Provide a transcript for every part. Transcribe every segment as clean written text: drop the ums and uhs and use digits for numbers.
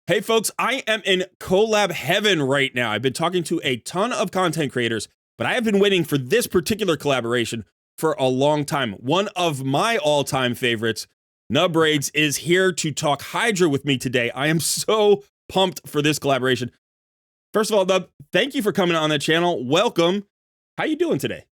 Hey folks, I am in collab heaven right now. I've been talking to a ton of content creators, but I have been waiting for this particular collaboration for a long time. One of my all-time favorites, Nub Raids, is here to talk Hydra with me today. I am so pumped for this collaboration. First of all, Nub, thank you for coming on the channel. Welcome. How you doing today?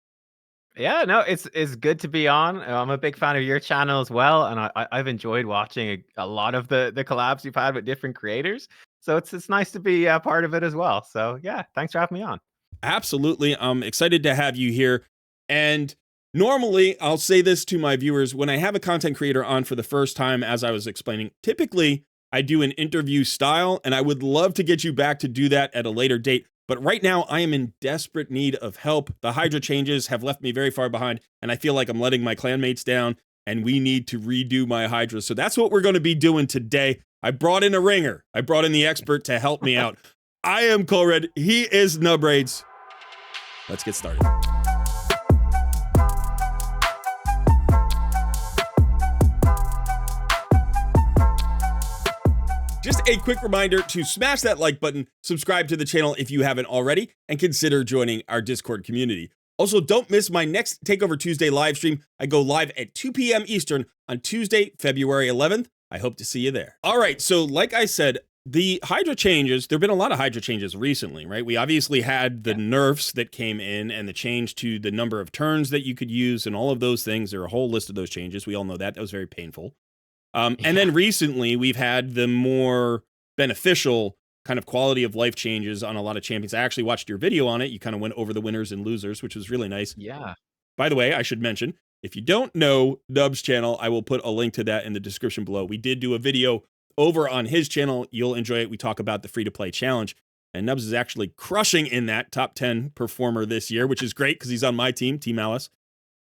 Yeah, no, it's good to be on. I'm a big fan of your channel as well, and I've enjoyed watching a lot of the collabs you've had with different creators. So it's nice to be a part of it as well. So yeah, thanks for having me on. Absolutely. I'm excited to have you here. And normally, I'll say this to my viewers when I have a content creator on for the first time, as I was explaining, typically I do an interview style, and I would love to get you back to do that at a later date. But right now, I am in desperate need of help. The Hydra changes have left me very far behind, and I feel like I'm letting my clanmates down, and we need to redo my Hydra. So that's what we're going to be doing today. I brought in a ringer. I brought in the expert to help me out. I am Colred. He is Nub Raids. Let's get started. Just a quick reminder to smash that like button, subscribe to the channel if you haven't already, and consider joining our Discord community. Also, don't miss my next Takeover Tuesday live stream. I go live at 2 p.m. Eastern on Tuesday, February 11th. I hope to see you there. All right, so like I said, the Hydra changes, there have been a lot of Hydra changes recently, right? We obviously had the nerfs that came in and the change to the number of turns that you could use and all of those things. There are a whole list of those changes. We all know that. That was very painful. And then recently, we've had the more beneficial kind of quality of life changes on a lot of champions. I actually watched your video on it. You kind of went over the winners and losers, which was really nice. Yeah. By the way, I should mention, if you don't know Nub's channel, I will put a link to that in the description below. We did do a video over on his channel. You'll enjoy it. We talk about the free-to-play challenge. And Nubs is actually crushing in that top 10 performer this year, which is great because he's on my team, Team Alice.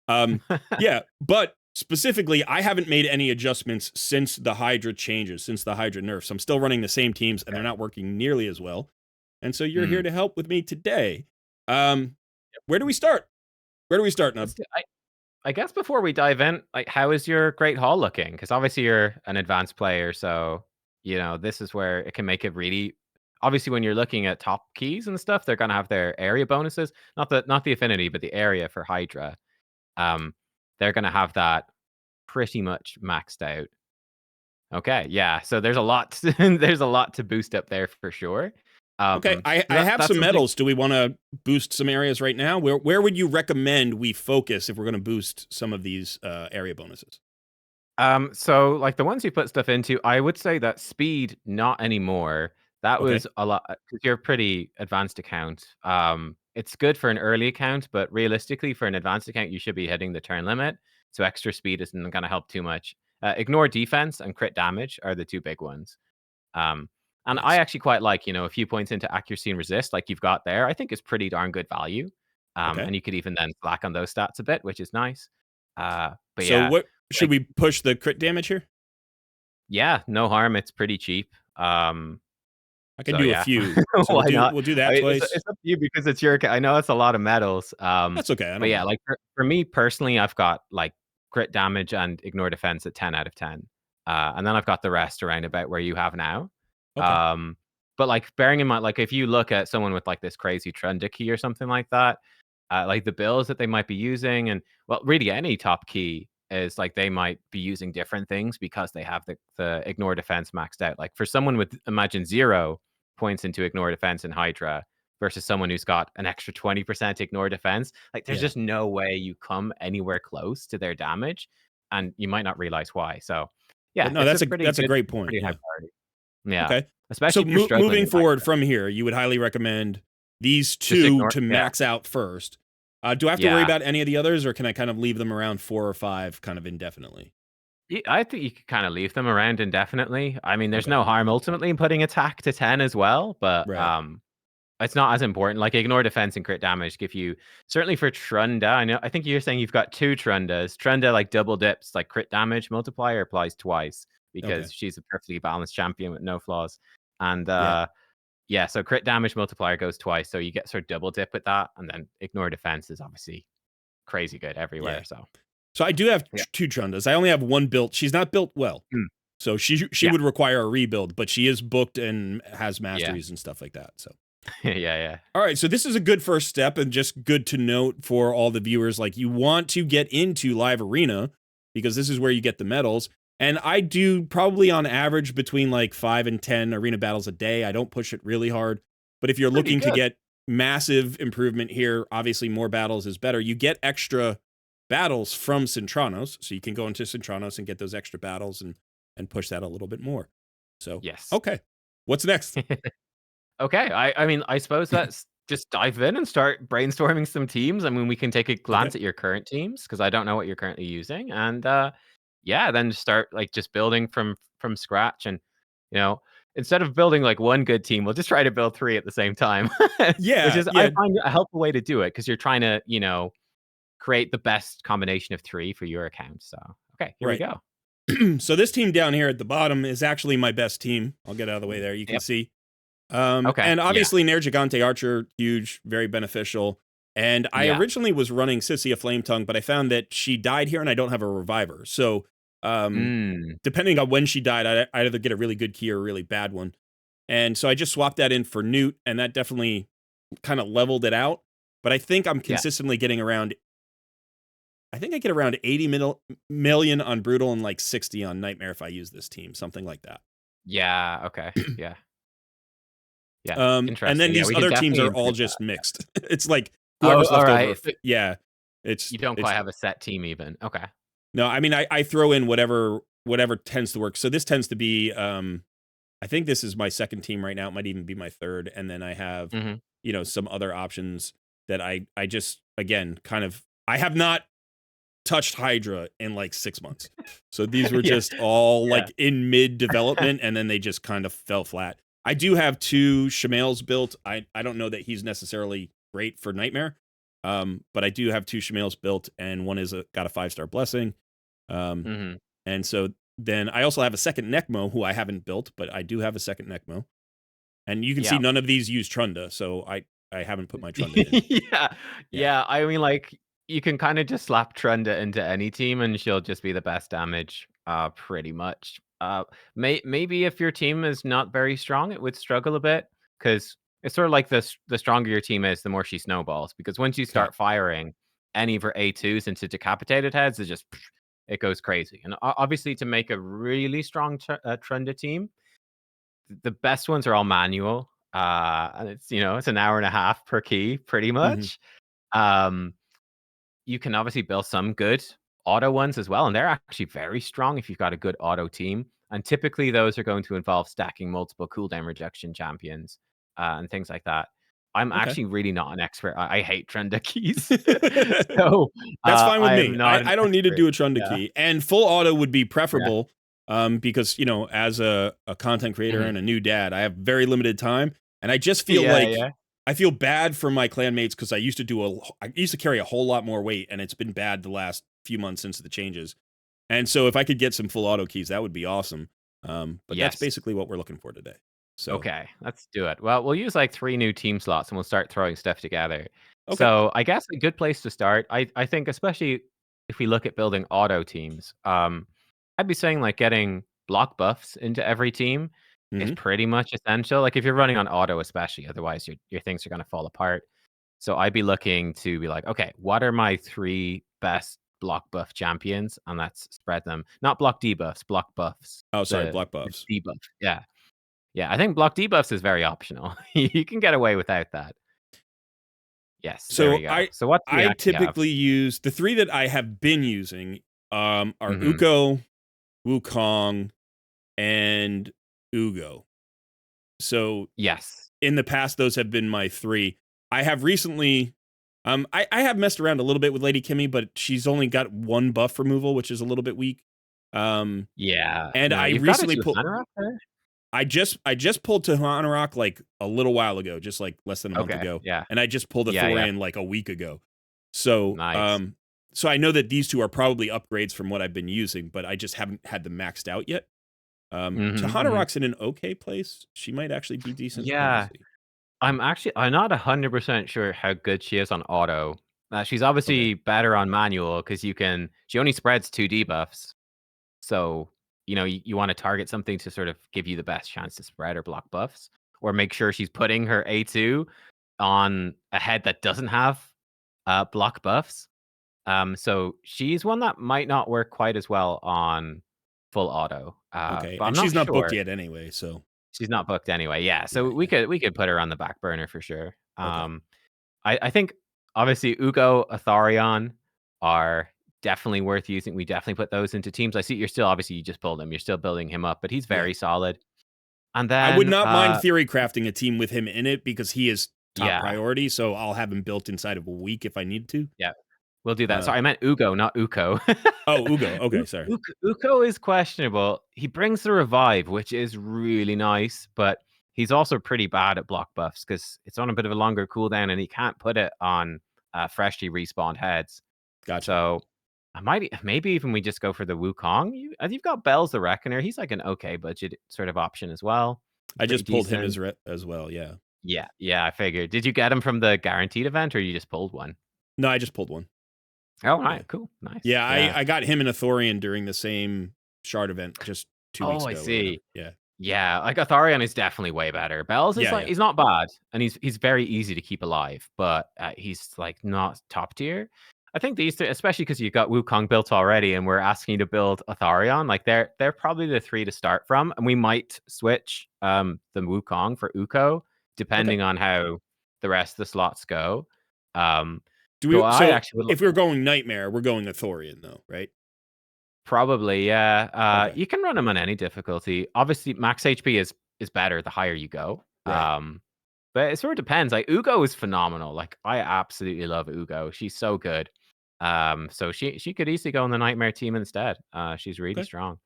Yeah, but specifically, I haven't made any adjustments since the Hydra changes, since the Hydra nerfs. I'm still running the same teams, and they're not working nearly as well. And so you're here to help with me today. Where do we start? Where do we start, Nub? I guess before we dive in, like, how is your Great Hall looking? Because obviously you're an advanced player, so this is where it can make it really. Obviously, when you're looking at top keys and stuff, they're gonna have their area bonuses, not the affinity, but the area for Hydra. They're gonna have that pretty much maxed out. Okay, yeah. So there's a lot. There's a lot to boost up there for sure. Okay, I So have that's some something. medals. Do we want to boost some areas right now? Where would you recommend we focus if we're going to boost some of these area bonuses? So like the ones you put stuff into, I would say that speed, not anymore. That Okay, was a lot because you're a pretty advanced account. It's good for an early account, but realistically, for an advanced account, you should be hitting the turn limit. So extra speed isn't going to help too much. Ignore defense and crit damage are the two big ones. And I nice. actually quite like, a few points into accuracy and resist, like you've got there. I think is pretty darn good value. Okay, And you could even then slack on those stats a bit, which is nice. But so yeah, what should like we push the crit damage here? yeah, no harm. It's pretty cheap. I can So do a yeah, few. So why not? we'll do I that mean, twice. it's up to you because it's your. I know it's a lot of medals. That's okay. I But don't yeah, mind. like for me personally, I've got like crit damage and ignore defense at 10 out of 10. And then I've got the rest around about where you have now. Okay. Um, but like bearing in mind, like if you look at someone with like this crazy Trunda key or something like that, like the bills that they might be using, and well, really any top key is like they might be using different things because they have the ignore defense maxed out. Like for someone with imagine 0 points into ignore defense in Hydra versus someone who's got an extra 20% ignore defense, like there's Yeah. just no way you come anywhere close to their damage, and you might not realize why. So yeah, But no, it's a that's a great point. pretty high Yeah. priority. Yeah, Okay. So especially if you're struggling moving in forward Hydra. from here, you would highly recommend these Just two ignore. to Yeah, max out first. Do I have to worry yeah. about any of the others, or can I kind of leave them around 4 or 5 kind of indefinitely? I think you could kind of leave them around indefinitely. I mean, there's Okay. no harm ultimately in putting attack to 10 as well, but Right. it's not as important. Like ignore defense and crit damage give you certainly for Trunda. I think you're saying you've got two Trundas. Trunda like double dips, like crit damage multiplier applies twice Okay. because she's a perfectly balanced champion with no flaws. And Yeah. yeah, so crit damage multiplier goes twice, so you get sort of double dip with that, and then ignore defense is obviously crazy good Yeah. everywhere. So So I do have yeah. two Chundas. I only have one built. She's not built well. So she Yeah. would require a rebuild, but she is booked and has Yeah. masteries and stuff like that. So Yeah, yeah. all right, so this is a good first step and just good to note for all the viewers. Like, you want to get into live arena because this is where you get the medals. And I do probably on average between like 5 and 10 arena battles a day. I don't push it really hard. But if you're Pretty looking to good. get massive improvement here, obviously more battles is better. You get extra battles from Centranos, so you can go into Centranos and get those extra battles and push that a little bit more. So, Yes. okay. What's next? Okay. I mean, I suppose let's just dive in and start brainstorming some teams. I mean, we can take a Okay. glance at your current teams because I don't know what you're currently using, and yeah, then start like just building from scratch. And you know, instead of building like one good team, we'll just try to build three at the same time, which Yeah, is I yeah, find a helpful way to do it because you're trying to create the best combination of three for your account. So okay, here we right. go. So this team down here at the bottom is actually my best team. I'll get out of the way there. You can Yep. see. Okay. And Yeah. obviously Nair Gigante Archer, huge, very beneficial. And I Yeah. originally was running Sissy a Flame Tongue, but I found that she died here and I don't have a reviver. So Mm. depending on when she died, I'd either get a really good key or a really bad one. And so I just swapped that in for Newt, and that definitely kind of leveled it out. But I think I'm Yeah. consistently getting around, I think I get around 80 million on Brutal and like 60 on Nightmare if I use this team, something like that. Yeah. Okay. Yeah. Yeah. And then Interesting. Yeah, these we can other teams definitely are all improve that. just mixed. It's like Oh, whoever's left over. alright. So Yeah, it's you don't it's quite have a set team even. Okay. no. I mean, I throw in whatever tends to work. So this tends to be. I think this is my second team right now. It might even be my third, and then I have Mhm. some other options that I just again kind of I have not touched Hydra in like 6 months. So these were Yeah. just all Yeah. like in mid development and then they just kind of fell flat. I do have two Shemales built. I don't know that he's necessarily great for Nightmare. But I do have two Shemales built and one is got a 5-star blessing. Um, Mhm. and so then I also have a second Necmo who I haven't built, but I do have a second Necmo. And you can see Yeah. none of these use Trunda, so I haven't put my Trunda in. Yeah. Yeah. Yeah, I mean, like, you can kinda just slap Trunda into any team, and she'll just be the best damage, pretty much. Maybe if your team is not very strong, it would struggle a bit because it's sort of like the stronger your team is, the more she snowballs, because once you Okay. start firing any of her A2s into decapitated heads, it goes crazy. And o obviously, to make a really strong Trunda team, the best ones are all manual. And it's an hour and a half per key, pretty Hmm. much. Um, you can obviously build some good auto ones as well, and they're actually very strong if you've got a good auto team. And typically, those are going to involve stacking multiple cooldown rejection champions and things like that. I'm Okay. actually really not an expert. I hate Trenda keys, so That's fine with I me. am not an I don't need to expert. do a Trunda Yeah, key. And full auto would be yeah, preferable because, as a content creator mhm. and a new dad, I have very limited time. And I just feel Yeah, like yeah. I feel bad for my clanmates because I used to carry a whole lot more weight and it's been bad the last few months since the changes. And so if I could get some full auto keys, that would be awesome. But that's Yes. basically what we're looking for today. So, Okay, let's do it. Well, we'll use like three new team slots and we'll start throwing stuff together. okay. So I guess a good place to start, I think, especially if we look at building auto teams, I'd be saying like getting block buffs into every team is Hmm. pretty much essential. Like if you're running on auto, especially, otherwise your things are going to fall apart. So I'd be looking to be like, okay, what are my three best block buff champions? And let's spread them. Not block debuffs, block buffs. Oh, sorry, The block the buffs. debuff. Yeah. Yeah, I think block debuffs is very optional. You can get away without that. Yes, there we So go. I So what do we I actually have? typically use the three that I have been using are Mhm. Uko, Wukong, and Ugo. So Yes. in the past, those have been my three. I have recently, I have messed around a little bit with Lady Kimmy, but she's only got one buff removal, which is a little bit weak. Um, Yeah. and No, I you've got it recently to pulled. Hanorok there? I just pulled Rock like a little while ago, just like less than a month Okay. ago, Yeah. and I just pulled a Yeah, Thor yeah. in like a week ago. So, Nice. so I know that these two are probably upgrades from what I've been using, but I just haven't had them maxed out yet. Mhm, mhm. Rock's in an okay place. She might actually be decent. Let me Yeah. see. I'm not 100% sure how good she is on auto. She's Okay. obviously better on manual because she only spreads 2 debuffs. So, you want to target something to sort of give you the best chance to spread or block buffs, or make sure she's putting her A2 on a head that doesn't have block buffs. So she's one that might not work quite as well on full auto. Okay, But I'm and not she's not booked sure. yet anyway, so She's not booked anyway. Yeah, yeah, so we could put her on the back burner for sure. okay, I think obviously Ugo, Atharion are definitely worth using. We definitely put those into teams. I see you're still obviously you just pulled him. You're still building him up, but he's yeah. very solid. And I would then not mind theory crafting a team with him in it because he is top yeah, priority. So I'll have him built inside of a week if I need to. yeah. We'll do that. Uh, Sorry, I meant Ugo, not Uko. oh, Ugo. Okay, sorry. Uko is questionable. He brings the revive, which is really nice, but he's also pretty bad at block buffs because it's on a bit of a longer cooldown and he can't put it on freshly respawned heads. Gotcha. So I maybe even we just go for the Wukong. You've got Bells the Reckoner. He's like an okay budget sort of option as well. I Pretty just pulled him decent. as well. Yeah. Yeah, I figured. Did you get him from the guaranteed event or you just pulled one? No, I just pulled one. Oh, Yeah. right, cool, nice. Yeah, Yeah. I got him and a Thorian during the same shard event just 2 weeks Oh, I ago. Or whatever. see. Yeah. Yeah, like Atharion is definitely way better. Bells is Yeah, like yeah. he's not bad, and he's very easy to keep alive, but he's like not top tier. I think these two, especially because you got Wukong built already, and we're asking you to build Atharion, like they're probably the three to start from, and we might switch the Wukong for Uko Okay. depending on how the rest of the slots go. Do So we? I So actually would if we're going Nightmare, we're going a Thorian though, right? probably, yeah. Okay. You can run him on any difficulty. Obviously, max HP is better the higher you go. Right. But it sort of depends. Like Ugo is phenomenal. Like I absolutely love Ugo. She's so good. So she could easily go on the Nightmare team instead. She's really Okay. strong.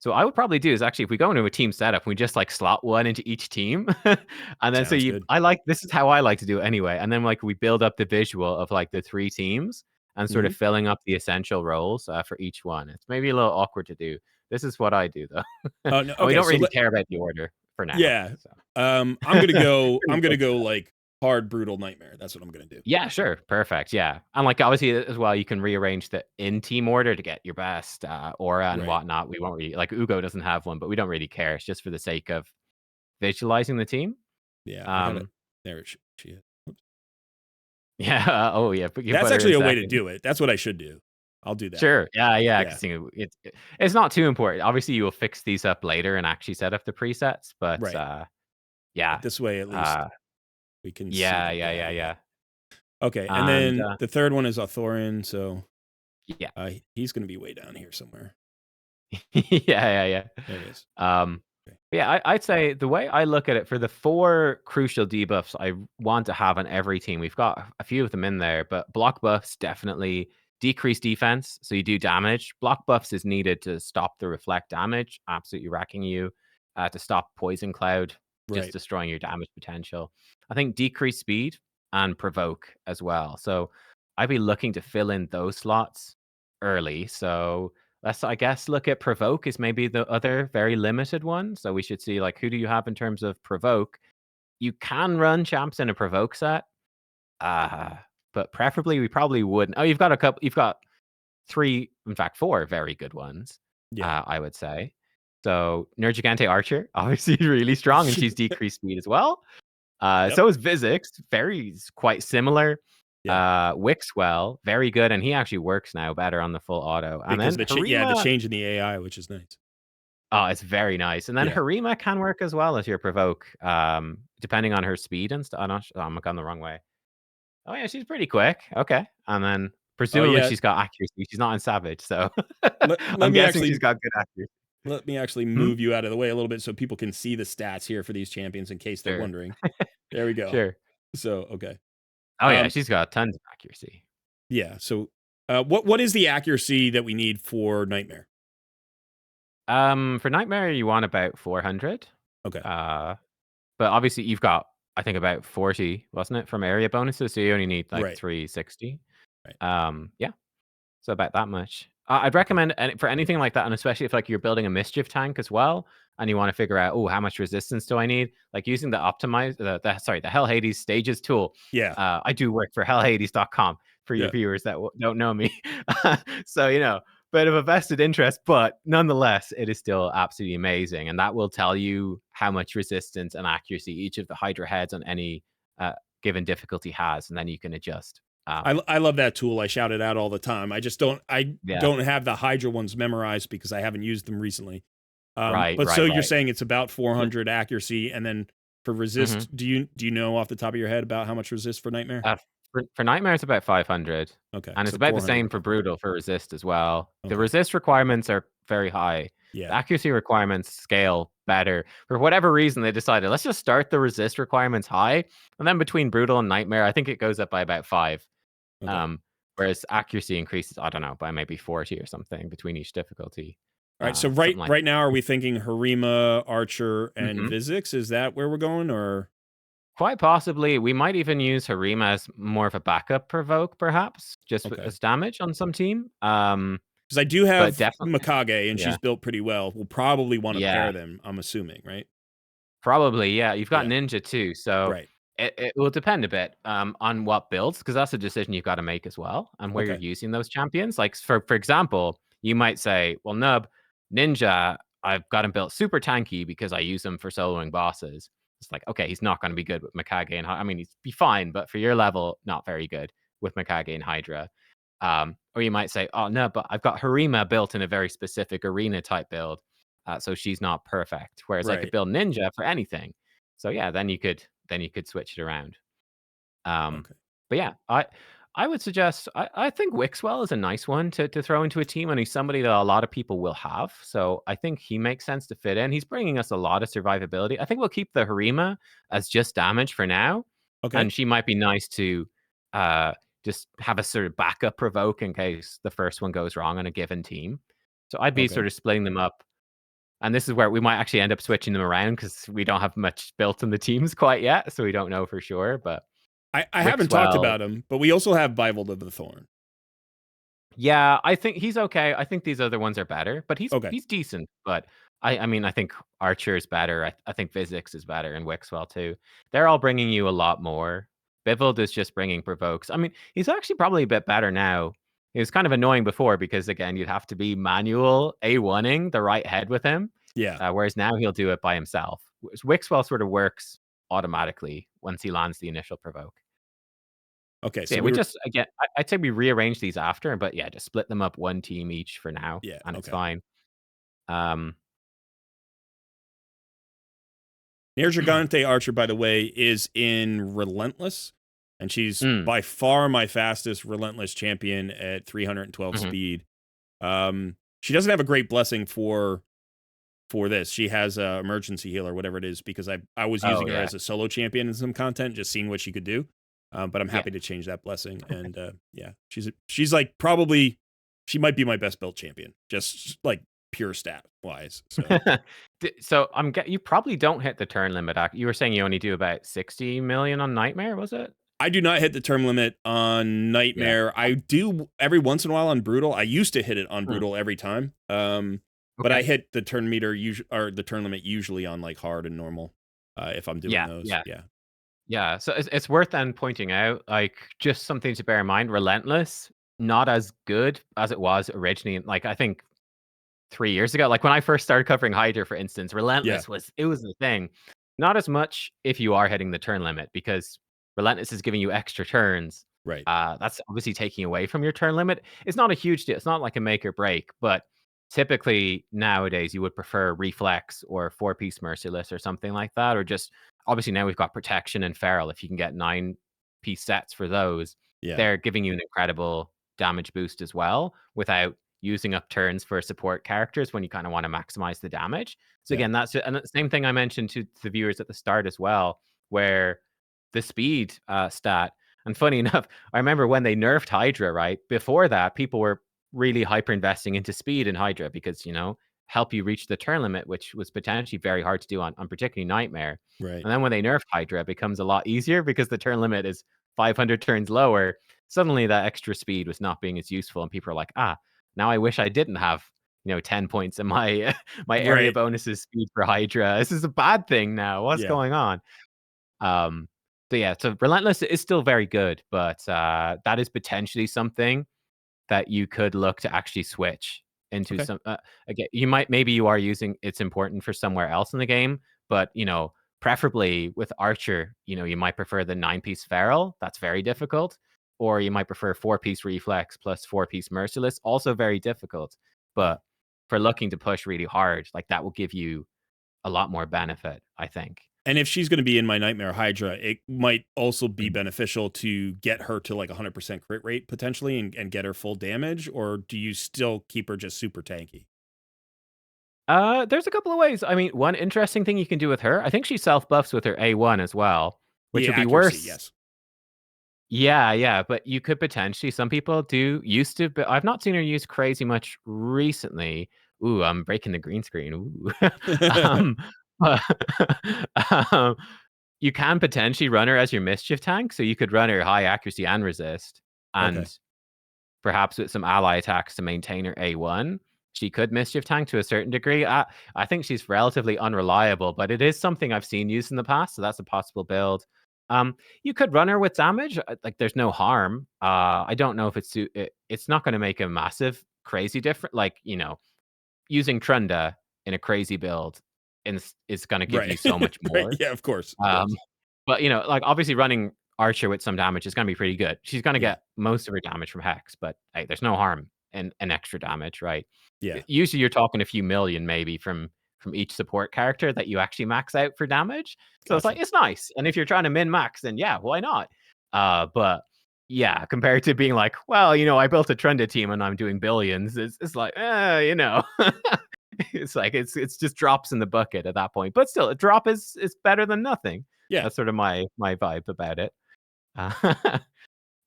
So I would probably do is actually if we go into a team setup, we just like slot one into each team, and then so Sounds good. I like this is how I like to do it anyway. And then like we build up the visual of like the three teams and sort Hmm. of filling up the essential roles for each one. It's maybe a little awkward to do. This is what I do though, Oh, no, and we okay. don't So really care about the order for now. yeah. So. I'm gonna go. Pretty I'm gonna close to go that. like hard, brutal Nightmare. That's what I'm gonna do. Yeah, sure. Perfect. Yeah. And like obviously as well, you can rearrange the in team order to get your best aura and Right. whatnot. We won't really like Ugo doesn't have one, but we don't really care. It's just for the sake of visualizing the team. Yeah. I got it. Um There she is. Oops. yeah. Oh yeah. You That's put her actually in a way to second. do it. That's what I should do. I'll do that. Sure. Yeah. Yeah. Because it's not too important. Obviously, you will fix these up later and actually set up the presets. But Right. yeah. But this way, at least Uh, we can see yeah. the Yeah. guy. Yeah. Yeah. Yeah. Okay. And And then the third one is Authorian. So yeah. he's gonna be way down here somewhere. Yeah. There it is. Um, Okay. yeah, I'd say the way I look at it for the four crucial debuffs I want to have on every team, we've got a few of them in there, but block buffs definitely decrease defense, so you do damage. Block buffs is needed to stop the reflect damage, absolutely wrecking you, to stop poison cloud, just Right. destroying your damage potential. I think decrease speed and provoke as well. So I'd be looking to fill in those slots early. So let's, I guess, look at provoke is maybe the other very limited one. So we should see like who do you have in terms of provoke? You can run champs in a provoke set, uh, but preferably we probably wouldn't. Oh, you've got a couple. You've got three, in fact, four very good ones. Yeah. I would say. So Nergigante Archer, obviously really strong, and she's decreased speed as well. Yep. So is Vizix, quite similar. Yeah. Wixwell, very good, and he actually works now better on the full auto. And Because then the Harima, change in the AI, which is nice. oh, it's very nice. And then Yeah. Harima can work as well as your provoke, depending on her speed and stuff. I'm gone the wrong way. Oh yeah, she's pretty quick. Okay, and then Oh presumably yeah. she's got accuracy. She's not in Savage, so Let I'm me guessing she's actually got good accuracy. let me actually Hmm? move you out of the way a little bit so people can see the stats here for these champions in case they're Sure, wondering. There we go. sure. So okay. Oh yeah, Um. she's got tons of accuracy. Yeah. So, what is the accuracy that we need for Nightmare? For Nightmare, you want about 400. Okay. Uh, but obviously you've got, I think, about 40, wasn't it, from area bonuses? So you only need like Right. 360. Right. Yeah, so about that much. I'd recommend for anything like that, and especially if like you're building a mischief tank as well, and you want to figure out, oh, how much resistance do I need? Like using the the Hell Hades stages tool. Yeah. I do work for hellhades.com for your Yeah. viewers that don't know me. So bit of a vested interest, but nonetheless, it is still absolutely amazing. And that will tell you how much resistance and accuracy each of the Hydra heads on any given difficulty has, and then you can adjust. I love that tool. I shout it out all the time. I just don't Yeah. don't have the Hydra ones memorized because I haven't used them recently. Right, But so right, you're right. saying it's about 400 accuracy, and then for Mhm. resist, do you know off the top of your head about how much resist for Nightmare? Uh, for Nightmare, it's about 500, Okay, and it's so about the 400. same for Brutal for Resist as well. The Okay, Resist requirements are very high. The yeah, accuracy requirements scale better. For whatever reason, they decided, let's just start the Resist requirements high, and then between Brutal and Nightmare, I think it goes up by about 5. okay. Um, whereas accuracy increases, I don't know, by maybe 40 or something between each difficulty. All right, so Something like right now, are we thinking Harima, Archer, and Mhm. Vizix? Is that where we're going, or Quite possibly, we might even use Harima as more of a backup provoke, perhaps, just okay? as damage on some team. Because I do But have definitely, Mikage, and yeah, she's built pretty well. We'll probably want to yeah, pair them. I'm assuming, right? probably, yeah. You've got Yeah, Ninja too, so right. it will depend a bit on what builds, because that's a decision you've got to make as well, and where you're Okay, using those champions. Like for example, you might say, well, Nub, Ninja, I've got him built super tanky because I use him for soloing bosses. It's like, okay, he's not going to be good with Mikage and I mean, he's be fine, but for your level, not very good with Mikage and Hydra. Or you might say, oh no, but I've got Harima built in a very specific arena type build, so she's not perfect. Whereas I could right. build Ninja for anything. So yeah, then you could switch it around. Um, Okay, but yeah, I would suggest I think Wixwell is a nice one to throw into a team, and he's somebody that a lot of people will have. So I think he makes sense to fit in. He's bringing us a lot of survivability. I think we'll keep the Harima as just damage for now, okay, and she might be nice to uh, just have a sort of backup provoke in case the first one goes wrong on a given team. So I'd be okay. sort of splitting them up. And this is where we might actually end up switching them around because we don't have much built in the teams quite yet, so we don't know for sure. But I haven't talked Wixwell, about him, but we also have Bible of the Thorn. yeah, I think he's okay. I think these other ones are better, but Okay, he's decent. But I mean, I think Archer is better. I think Physics is better, and Wixwell too. They're all bringing you a lot more. Bivald is just bringing provokes. I mean, he's actually probably a bit better now. He was kind of annoying before because again, you'd have to be manual A1ing the right head with him, yeah. whereas now he'll do it by himself. Wixwell sort of works automatically once he lands the initial provoke. Okay, So so yeah, we we were just again, I'd say we rearrange these after, but yeah, just split them up one team each for now, yeah. and it's Okay. fine. Um, Nair Gigante Archer, by the way, is in Relentless, and she's mm, by far my fastest Relentless champion at 312 mhm. speed. She doesn't have a great blessing for this. She has a emergency heal or whatever it is because I was Oh using her yeah, as a solo champion in some content, just seeing what she could do. But I'm yeah. happy to change that blessing, and yeah, she's like probably she might be my best built champion, just like pure stat wise. So So you probably don't hit the turn limit. You were saying you only do about 60 million on Nightmare, was it? I do not hit the term limit on Yeah. Nightmare. I do every once in a while on Brutal. I used to hit it on Hmm, Brutal every time. But I okay. hit the turn meter usually or the turn limit usually on like hard and normal. If I'm doing Yeah, those, yeah. yeah, Yeah, so it's worth then pointing out, like, just something to bear in mind, Relentless, not as good as it was originally. Like, I think 3 years ago, like, when I first started covering Hydra, for instance, yeah, Relentless was the thing. Not as much if you are hitting the turn limit, because Relentless is giving you extra turns. right, That's obviously taking away from your turn limit. It's not a huge deal. It's not like a make or break, but typically nowadays you would prefer Reflex or four-piece Merciless or something like that, or just obviously now we've got Protection and Feral. If you can get 9-piece sets for those, yeah, they're giving you an incredible damage boost as well without using up turns for support characters when you kind of want to maximize the damage. So yeah, again, that's and the same thing I mentioned to the viewers at the start as well, where the speed stat. And funny enough, I remember when they nerfed Hydra, right? Before that, people were really hyper investing into speed in Hydra because, help you reach the turn limit, which was potentially very hard to do on particularly Nightmare. right, And then when they nerfed Hydra, it becomes a lot easier because the turn limit is 500 turns lower. Suddenly, that extra speed was not being as useful, and people are like, now I wish I didn't have 10 points in my my area right, bonuses speed for Hydra. This is a bad thing now. What's yeah. going on? Um, so yeah, so Relentless is still very good, but that is potentially something that you could look to actually switch into Okay. some again, maybe you are using it's important for somewhere else in the game, but, preferably with Archer, you might prefer the 9-piece Feral, that's very difficult, or you might prefer 4-piece Reflex plus 4-piece Merciless, also very difficult. Yeah. But for looking to push really hard, like, that will give you a lot more benefit, I think. And if she's going to be in my Nightmare Hydra, it might also be beneficial to get her to like 100% crit rate potentially and get her full damage, or do you still keep her just super tanky? There's a couple of ways. I mean, one interesting thing you can do with her, I think she self buffs with her A1 as well, which Yeah, would be accuracy, worse. yes. Yeah, yeah, but you could potentially some people do used to, but I've not seen her use crazy much recently. Ooh, I'm breaking the green screen. Ooh. um, but, um, you can potentially run her as your mischief tank, so you could run her high accuracy and resist, Okay. and perhaps with some ally attacks to maintain her A1. She could mischief tank to a certain degree. I think she's relatively unreliable, but it is something I've seen used in the past, so that's a possible build. You could run her with damage. Like, there's no harm. I don't know if it's not going to make a massive, crazy difference. Like, using Trunda in a crazy build is going to give Right. you so much Right. more. Yeah, of course. Of Um, course. but, like, obviously running Archer with some damage is gonna be pretty good. She's gonna Yeah. get most of her damage from Hex, but, hey, there's no harm in an extra damage, right? Yeah. Usually, you're talking a few million maybe from each support character that you actually max out for damage. So it's like, Gotcha. it's nice, and if you're trying to min-max, then yeah, why not? But yeah, compared to being like, "Well, I built a Trunda team and I'm doing billions," it's like, it's like it's just drops in the bucket at that point. But still, a drop is better than nothing. Yeah. That's sort of my vibe about it. Uh,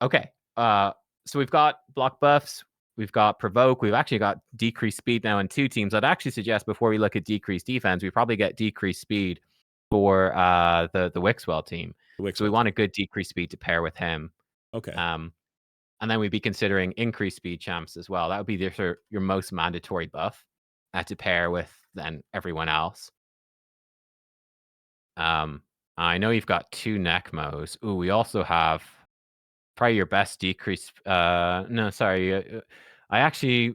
okay. So we've got block buffs, we've got provoke, we've actually got decreased speed now in 2 teams. I'd actually suggest before we look at decreased defense, we probably get decreased speed for the Wixwell team. The So we Wixwell want team. a good decreased speed to pair with him. Okay. Um, and then we'd be considering increased speed champs as well. That would be your most mandatory buff to pair with then everyone else. I know you've got 2 Necmos. Ooh, we also have probably your best decrease. No, sorry. I actually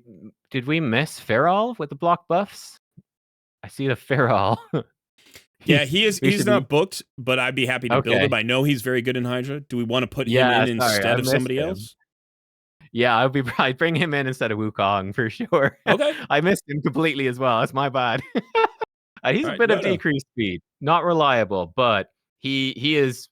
did we miss Feral with the block buffs? I see the Feral. Yeah, We he's should be not booked, but I'd be happy to build him. okay. I know he's very good in Hydra. Do we want to put him Yeah, in sorry, I instead of missed somebody him. else? Yeah, I'd bring him in instead of Wukong for sure. Okay. I missed him completely as well. That's my bad. He's All a right. bit of No, no. decreased speed, not reliable, but he is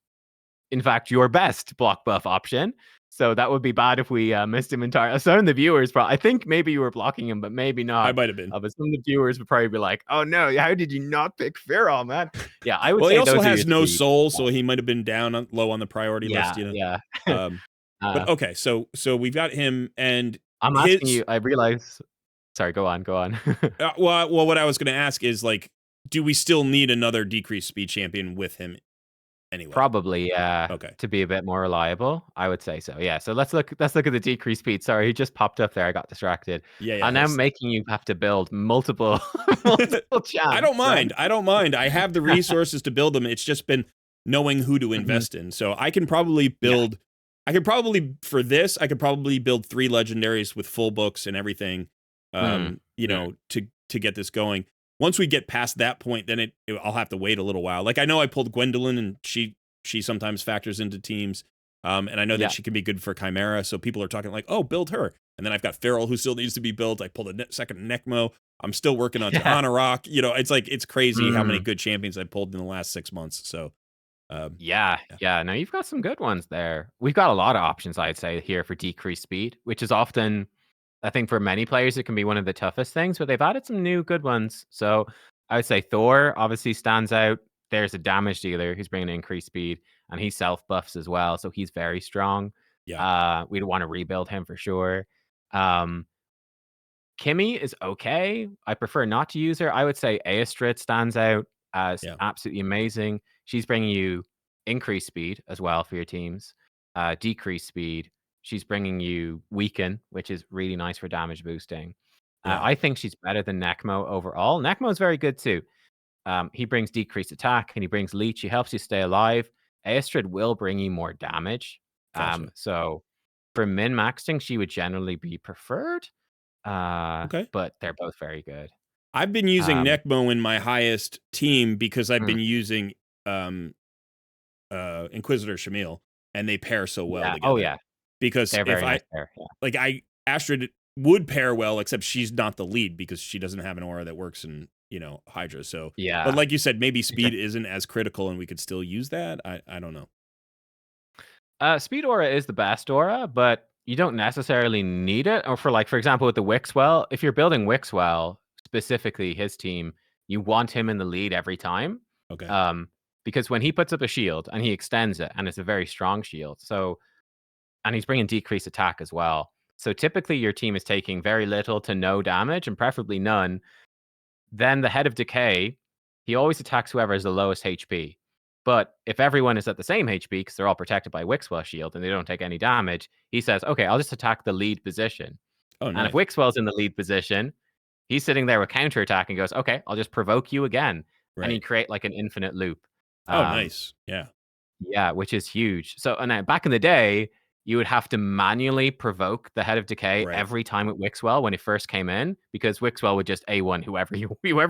in fact your best block buff option. So that would be bad if we missed him entirely. Some of the viewers, I think maybe you were blocking him, but maybe I not. might have been. But some of the viewers would probably be like, "Oh no, how did you not pick Feral, man?" Yeah, I would Well, he say also those are your has no 3. soul, so he might have been down low on the priority Yeah, list. yeah. Um, but uh, okay, so we've got him and I'm asking his. you. I realize. Sorry, go on, go on. Well, what I was going to ask is like, do we still need another decreased speed champion with him anyway? Probably, yeah. Okay. To be a bit more reliable, I would say so. Yeah. So let's look at the decreased speed. Sorry, he just popped up there. I got distracted. Yeah, yeah. And I'm making you have to build multiple multiple I don't champs, right? mind. I don't mind. I have the resources to build them. It's just been knowing who to Mhm. invest in. So I can probably Yeah. build. I could probably for this. I could probably build 3 legendaries with full books and everything. Mm. Mm. To get this going. Once we get past that point, then I'll have to wait a little while. Like I know I pulled Gwendolyn, and she sometimes factors into teams. And I know that Yeah. she can be good for Chimera. So people are talking like, oh, build her. And then I've got Feral who still needs to be built. I pulled a second Necmo. I'm still working on Yeah. Tahana Rock. It's like it's crazy how many Mm. good champions I pulled in the last 6 months. So Yeah. yeah, Yeah. No, you've got some good ones there. We've got a lot of options, I'd say, here for decreased speed, which is often I think for many players, it can be one of the toughest things, but they've added some new good ones. So I would say Thor obviously stands out. There's a damage dealer who's bringing increased speed, and he self buffs as well, so he's very strong. yeah, We'd want to rebuild him for sure. Um, Kimmy is okay. I prefer not to use her. I would say Aestrid stands out as yeah, absolutely amazing. She's bringing you increased speed as well for your teams, decreased speed. She's bringing you weaken, which is really nice for damage boosting. yeah. I think she's better than Necmo overall. Necmo is very good too. He brings decreased attack and he brings leech. He helps you stay alive. Aestrid will bring you more damage. Gotcha. So for min maxing, she would generally be preferred. Okay. but they're both very good. I've been using Um, Necmo in my highest team because I've mm, been using um Inquisitor Shamil, and they pair so well yeah. Oh, together. yeah. Because They're if very nice I there. Yeah. like I Astrid would pair well, except she's not the lead because she doesn't have an aura that works in, Hydra. So but Yeah. like you said, maybe speed isn't as critical and we could still use that. I don't know. Speed aura is the best aura, but you don't necessarily need it. Or for example, with the Wixwell, if you're building Wixwell, specifically his team, you want him in the lead every time. Okay. Um, because when he puts up a shield and he extends it, and it's a very strong shield, and he's bringing decreased attack as well. So typically, your team is taking very little to no damage, and preferably none. Then the Head of Decay, he always attacks whoever has the lowest HP. But if everyone is at the same HP, because they're all protected by Wixwell shield and they don't take any damage, he says, okay, I'll just attack the lead position. Oh, And if nice. Wixwell's in the lead position, he's sitting there with counterattack and goes, okay, I'll just provoke you again. And he Right. create like an infinite loop. Oh, Um, nice. Yeah. yeah, which is huge. So, and then back in the day, you would have to manually provoke the Head of Decay Right. every time with Wixwell when it first came in, because Wixwell would just A1 whoever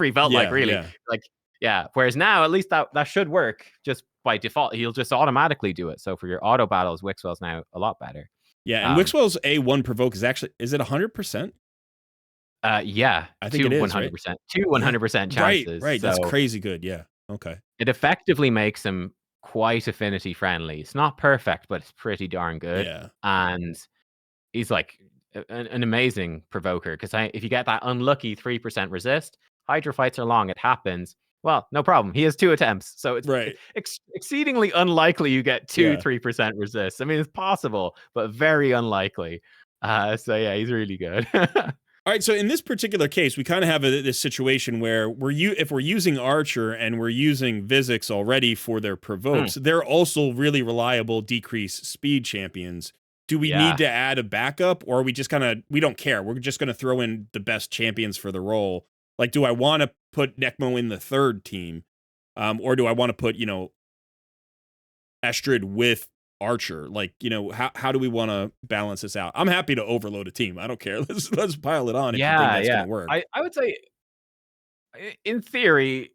he felt like, Yeah, really. yeah. Like, yeah. Whereas now, at least that should work just by default. He'll just automatically do it. So for your auto battles, Wixwell's now a lot better. Yeah, and Um, Wixwell's A1 provoke is it 100%? yeah, I think to it is, right? 100%, to Yeah. 100% Right, chances. right. That's So crazy good. Yeah. Okay. it effectively makes him quite affinity friendly. It's not perfect, but it's pretty darn good. Yeah. And he's like an amazing provoker, because if you get that unlucky 3% resist, Hydra fights are long. It happens. Well, no problem. He has 2 attempts, so it's Right. exceedingly unlikely you get two Yeah. 3% resist. I mean, it's possible, but very unlikely. So yeah, he's really good. All right, so in this particular case, we kind of have this situation where if we're using Archer and we're using Vizix already for their Mm, provokes, they're also really reliable decrease speed champions. Do we need yeah. to add a backup, or are we just kind of we don't care? We're just going to throw in the best champions for the role. Like, do I want to put Necmo in the third team, or do I want to put Astrid with Archer? Like, how do we want to balance this out? I'm happy to overload a team. I don't care. Let's pile it on if you think Yeah, that's going yeah. to work. I would say, in theory,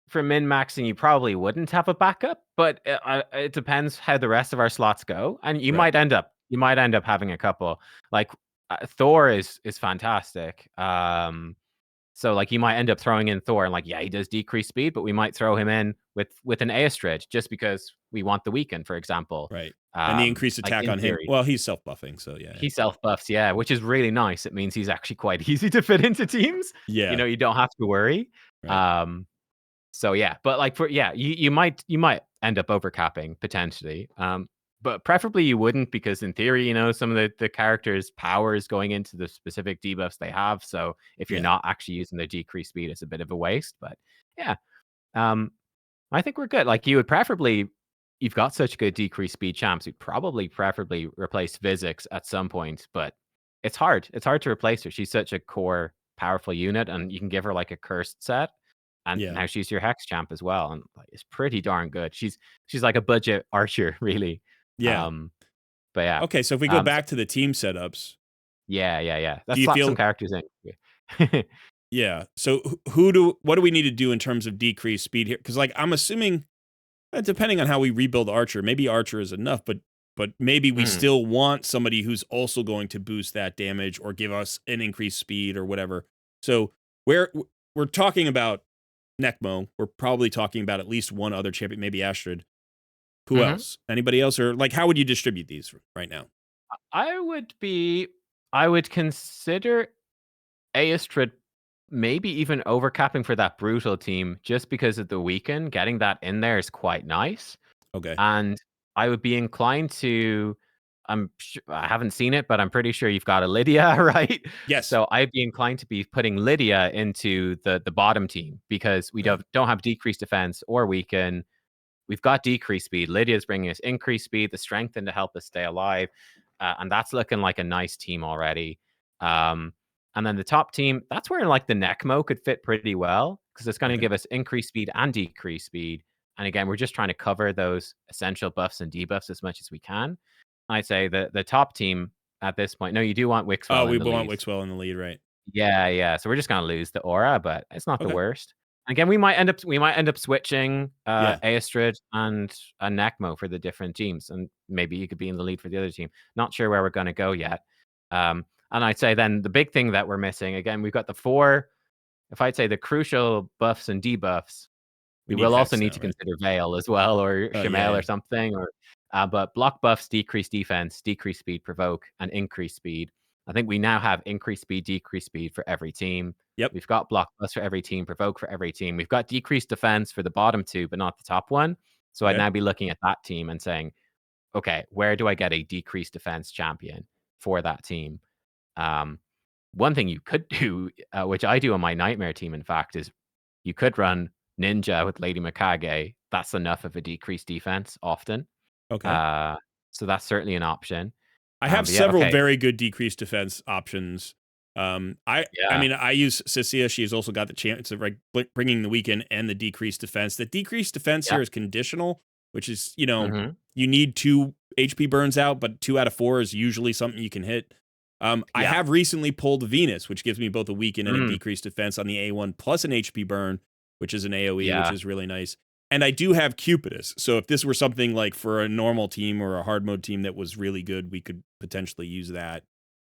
for min maxing, you probably wouldn't have a backup, but it depends how the rest of our slots go, and Right. you might end up having a couple. Like, Thor is fantastic. So like you might end up throwing in Thor, and like, yeah, he does decrease speed, but we might throw him in with an Aestrid just because we want the weaken, for example. Right. And the increased Like, attack in on him. theory. Well, he's self buffing, so yeah. He self buffs, yeah, which is really nice. It means he's actually quite easy to fit into teams. Yeah. You don't have to worry. Right. Um, so yeah, but like you might end up overcapping potentially. But preferably you wouldn't, because in theory, some of the characters' power is going into the specific debuffs they have. So if you're Yeah. not actually using the decreased speed, it's a bit of a waste. But yeah, um, I think we're good. Like, you've got such good decreased speed champs. You'd probably preferably replace Vizix at some point, but it's hard. It's hard to replace her. She's such a core, powerful unit, and you can give her like a cursed set, and Yeah. now she's your hex champ as well, and like, it's pretty darn good. She's like a budget archer, really. Yeah. Um, but yeah, Okay, so if we go so, back to the team setups, yeah. do Let's you slap some feel characters in. yeah. So what do we need to do in terms of decreased speed here? Cuz like I'm assuming depending on how we rebuild Archer, maybe Archer is enough, but maybe we Mm, still want somebody who's also going to boost that damage or give us an increased speed or whatever. So we're talking about Necmo. We're probably talking about at least one other champion, maybe Astrid. Who mhm. else? Anybody else? Or like, how would you distribute these right now? I would be. I would consider Aestrid maybe even overcapping for that brutal team, just because of the weaken. Getting that in there is quite nice. Okay. And I would be inclined to. I haven't seen it, but I'm pretty sure you've got a Lydia, right? Yes. So I'd be inclined to be putting Lydia into the bottom team, because we Okay. don't have decreased defense or weaken. We've got decreased speed. Lydia's bringing us increased speed, the strength, and to help us stay alive. And that's looking like a nice team already. Um, and then the top team, that's where like the Necmo could fit pretty well, because it's going to Okay. give us increased speed and decreased speed. And again, we're just trying to cover those essential buffs and debuffs as much as we can. I'd say the top team at this point. No, you do want Oh, Wixwell we in the want lead. Wixwell in the lead, right? Yeah. So we're just gonna lose the aura, but it's not the Okay. worst. Again, we might end up switching Yeah. Aestrid and a Necmo for the different teams, and maybe you could be in the lead for the other team. Not sure where we're gonna go yet. And I'd say then the big thing that we're missing, again, we've got the four, if I'd say the crucial buffs and debuffs, We we need will also Hex need now, to right? consider Veil as well, or Oh, yeah, Shamail or yeah. something, or but block buffs decrease defense, decrease speed, provoke, and increase speed. I think we now have increased speed, decreased speed for every team. Yep. We've got block buffs for every team, provoke for every team. We've got decreased defense for the bottom two, but not the top one. So I'd Okay. now be looking at that team and saying, okay, where do I get a decreased defense champion for that team? Um, One thing you could do, which I do on my nightmare team, in fact, is you could run Ninja with Lady Mikage. That's enough of a decreased defense often. Okay. Uh, so that's certainly an option. I have But yeah, several okay. very good decreased defense options. I Yeah. mean, I use Cecilia. She's also got the chance of like bringing the weaken and the decreased defense. The decreased defense Yeah. here is conditional, which is Mhm. you need 2 HP burns out, but 2 out of 4 is usually something you can hit. I Yeah. have recently pulled Venus, which gives me both a weaken and a Mm. decreased defense on the A1 plus an HP burn, which is an AOE, which Yeah. is really nice. And I do have Cupidus. So if this were something like for a normal team or a hard mode team that was really good, we could potentially use that.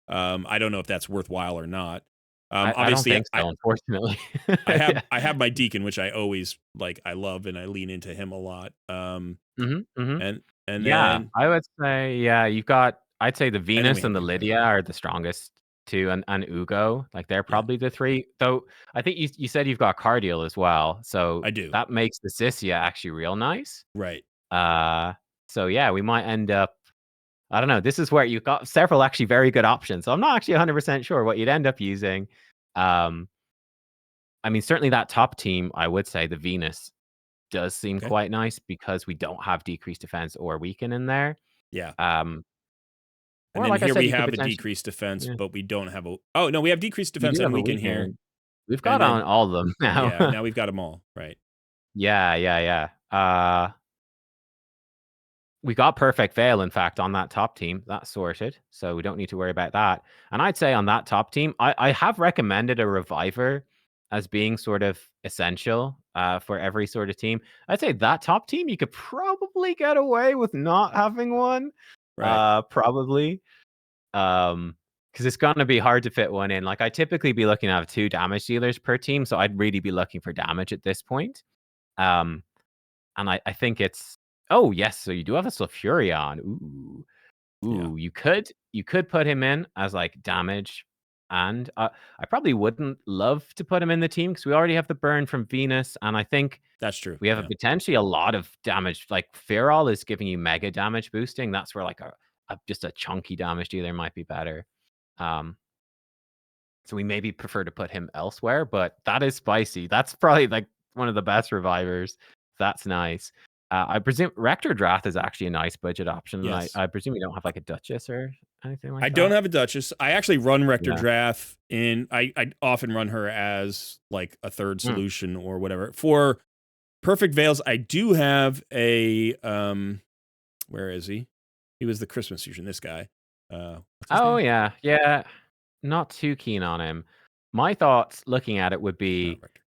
I don't know if that's worthwhile or not. I don't Obviously, think so, unfortunately. Yeah. I have my Deacon, which I always like. I love and I lean into him a lot. Mhm. Mhm. And Yeah, then I would say, yeah, you've got, I'd say the we Venus have and the Hydra. Lydia are the strongest two, and Ugo, like, they're Yeah, probably the 3. Though, I think you said you've got Cardial as well, so I do. that makes the Sisia actually real nice. Right. Uh, so yeah, we might end up, I don't know, this is where you've got several actually very good options, so I'm not actually 100% sure what you'd end up using. Um, I mean, certainly that top team, I would say the Venus does seem Okay. quite nice because we don't have decreased defense or weaken in there. Yeah. Um, And or then like I here said, we you could have a potentially, decreased defense, yeah, but we don't have a. Oh no, we have decreased we defense do and have a weaken here, weekend. We've and got on then all of them yeah, now. now we've got them all. Right. Yeah. We got perfect veil, in fact, on that top team. That's sorted, so we don't need to worry about that. And I'd say on that top team, I have recommended a reviver as being sort of essential for every sort of team. I'd say that top team, you could probably get away with not having one. Right. Probably. Because it's gonna be hard to fit one in. Like, I typically be looking to have 2 damage dealers per team, so I'd really be looking for damage at this point. Um, and I think it's, oh, yes, so you do have a Sulfurion. Ooh. Yeah. You could put him in as, like, damage, and, I probably wouldn't love to put him in the team because we already have the burn from Venus, and I think That's true. we have a Yeah. potentially a lot of damage. Like, Feral is giving you mega damage boosting. That's where, like, just a chunky damage dealer might be better. Um, so we maybe prefer to put him elsewhere, but that is spicy. That's probably like one of the best revivers. That's nice. I presume Rector Drath is actually a nice budget option. Yes. I presume you don't have like a Duchess or anything I like don't that. have a Duchess. I actually run Rector Yeah. Drath in. I often run her as like a third Mm. solution or whatever for perfect veils. I do have a where is he? He was the Christmas fusion. This guy. What's his Oh name? yeah, yeah. Not too keen on him. My thoughts looking at it would Not be Rector.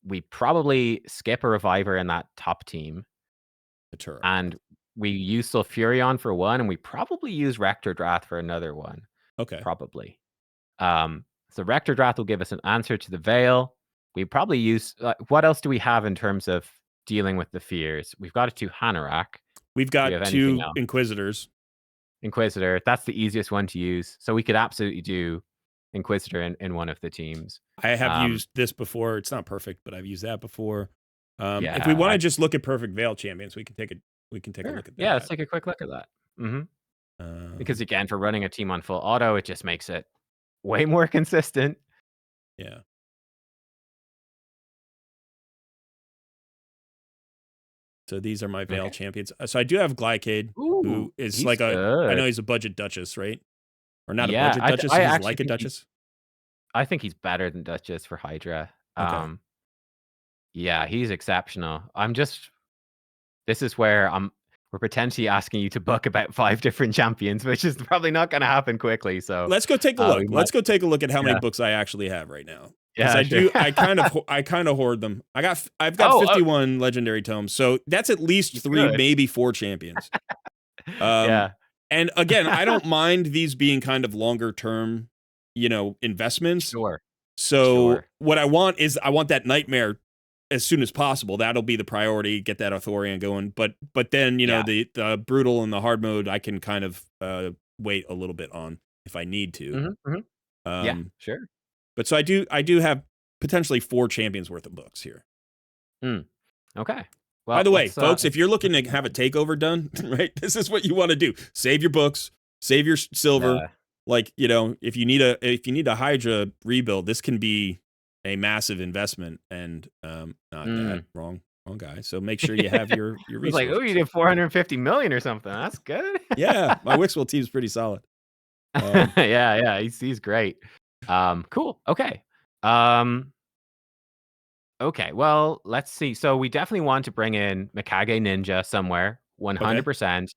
we probably skip a reviver in that top team, Hatura. and we use Sulfurion for one, and we probably use Rector Drath for another one. Okay. Probably. So Rector Drath will give us an answer to the Veil. We probably use, what else do we have in terms of dealing with the fears? We've got a 2 Hanorach. We've Do we got have anything 2 else? Inquisitors. Inquisitor, that's the easiest one to use. So we could absolutely do Inquisitor in one of the teams. I have Um, used this before. It's not perfect, but I've used that before. If we yeah, want I to just look at perfect veil champions, we can take a sure. look at Yeah, let's that. take a quick look at that. Because Um, again, for running a team on full auto, it just makes it way more consistent. yeah. So these are my veil Okay. champions. So I do have Glycade, Ooh, who is he's like a. I know good. he's a budget Duchess, right? Or not a Yeah, budget Duchess. I He's actually like a think he's Duchess. I think he's better than Duchess for Hydra. Okay. Yeah, he's exceptional. This is where we're potentially asking you to book about 5 different champions, which is probably not going to happen quickly. So Let's go take a look. we might, Let's go take a look at how many yeah, books I actually have right now. Because yeah, sure. I kind of hoard them. I've got Oh, 51 legendary tomes, so that's at least 3, good. maybe 4 champions. Um, Yeah, and again, I don't mind these being kind of longer term, investments. sure, So sure. what I want is I want that nightmare as soon as possible. That'll be the priority. Get that Authorian going. But then Yeah. the brutal and the hard mode I can kind of wait a little bit on if I need to. Yeah, Um, sure. but so I do have potentially 4 champions worth of books here. Okay. By Well, the way, let's folks, if you're looking to have a takeover done, right, this is what you want to do. Save your books, save your silver. yeah. Like, if you need a Hydra rebuild, this can be a massive investment and not that wrong guy. So make sure you have your I was like, oh, resources. you did 450 million or something. That's good. Yeah, my Wixwell team's pretty solid. Yeah, he's great. Cool. Okay. Okay, well, let's see. So we definitely want to bring in Mikage Ninja somewhere, Okay. 100%.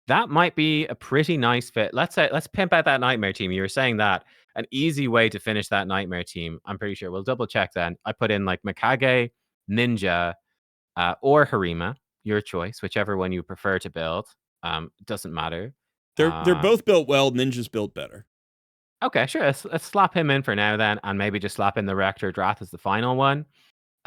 That might be a pretty nice fit. Let's pimp out that Nightmare team. You were saying that an easy way to finish that Nightmare team. I'm pretty sure we'll double check then. I put in like Mikage, Ninja, or Harima, your choice, whichever one you prefer to build. Doesn't matter. They're both built well. Ninja's built better. Okay, sure. Let's slap him in for now then, and maybe just slap in the Rector Drath as the final one.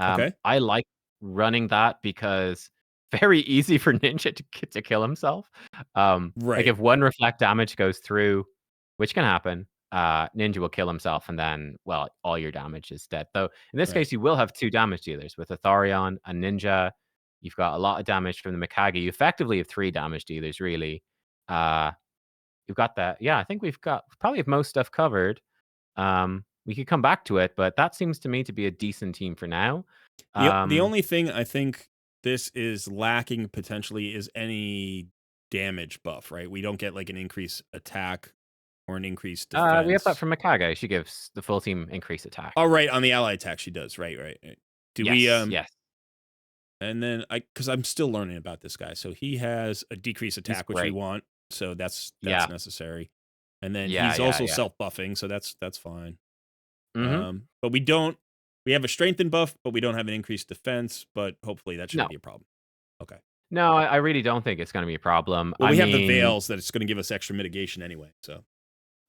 Okay. I like running that because very easy for Ninja to kill himself. Like Right. if one reflect damage goes through, which can happen, Ninja will kill himself, and then all your damage is dead. Though in this Right. case, you will have 2 damage dealers with a Thorion and Ninja. You've got a lot of damage from the Mikage. You effectively have 3 damage dealers, really. You've got that. Yeah, I think we've got probably have most stuff covered. We could come back to it, but that seems to me to be a decent team for now. The only thing I think this is lacking potentially is any damage buff, right? We don't get like an increased attack or an increased defense. We have that from Mikage. She gives the full team increased attack. Oh, right, on the ally attack she does. Right. Do we Yes. and then because I'm still learning about this guy. So he has a decreased attack, which we great. want. So that's Yeah. necessary. And then Yeah, he's yeah, also yeah. self-buffing, so that's fine. Mhm. But we have a strengthen buff, but we don't have an increased defense, but hopefully that shouldn't No. be a problem. Okay. No, I really don't think it's gonna be a problem. Well, I we have the mean, veils that it's going to give us extra mitigation anyway. So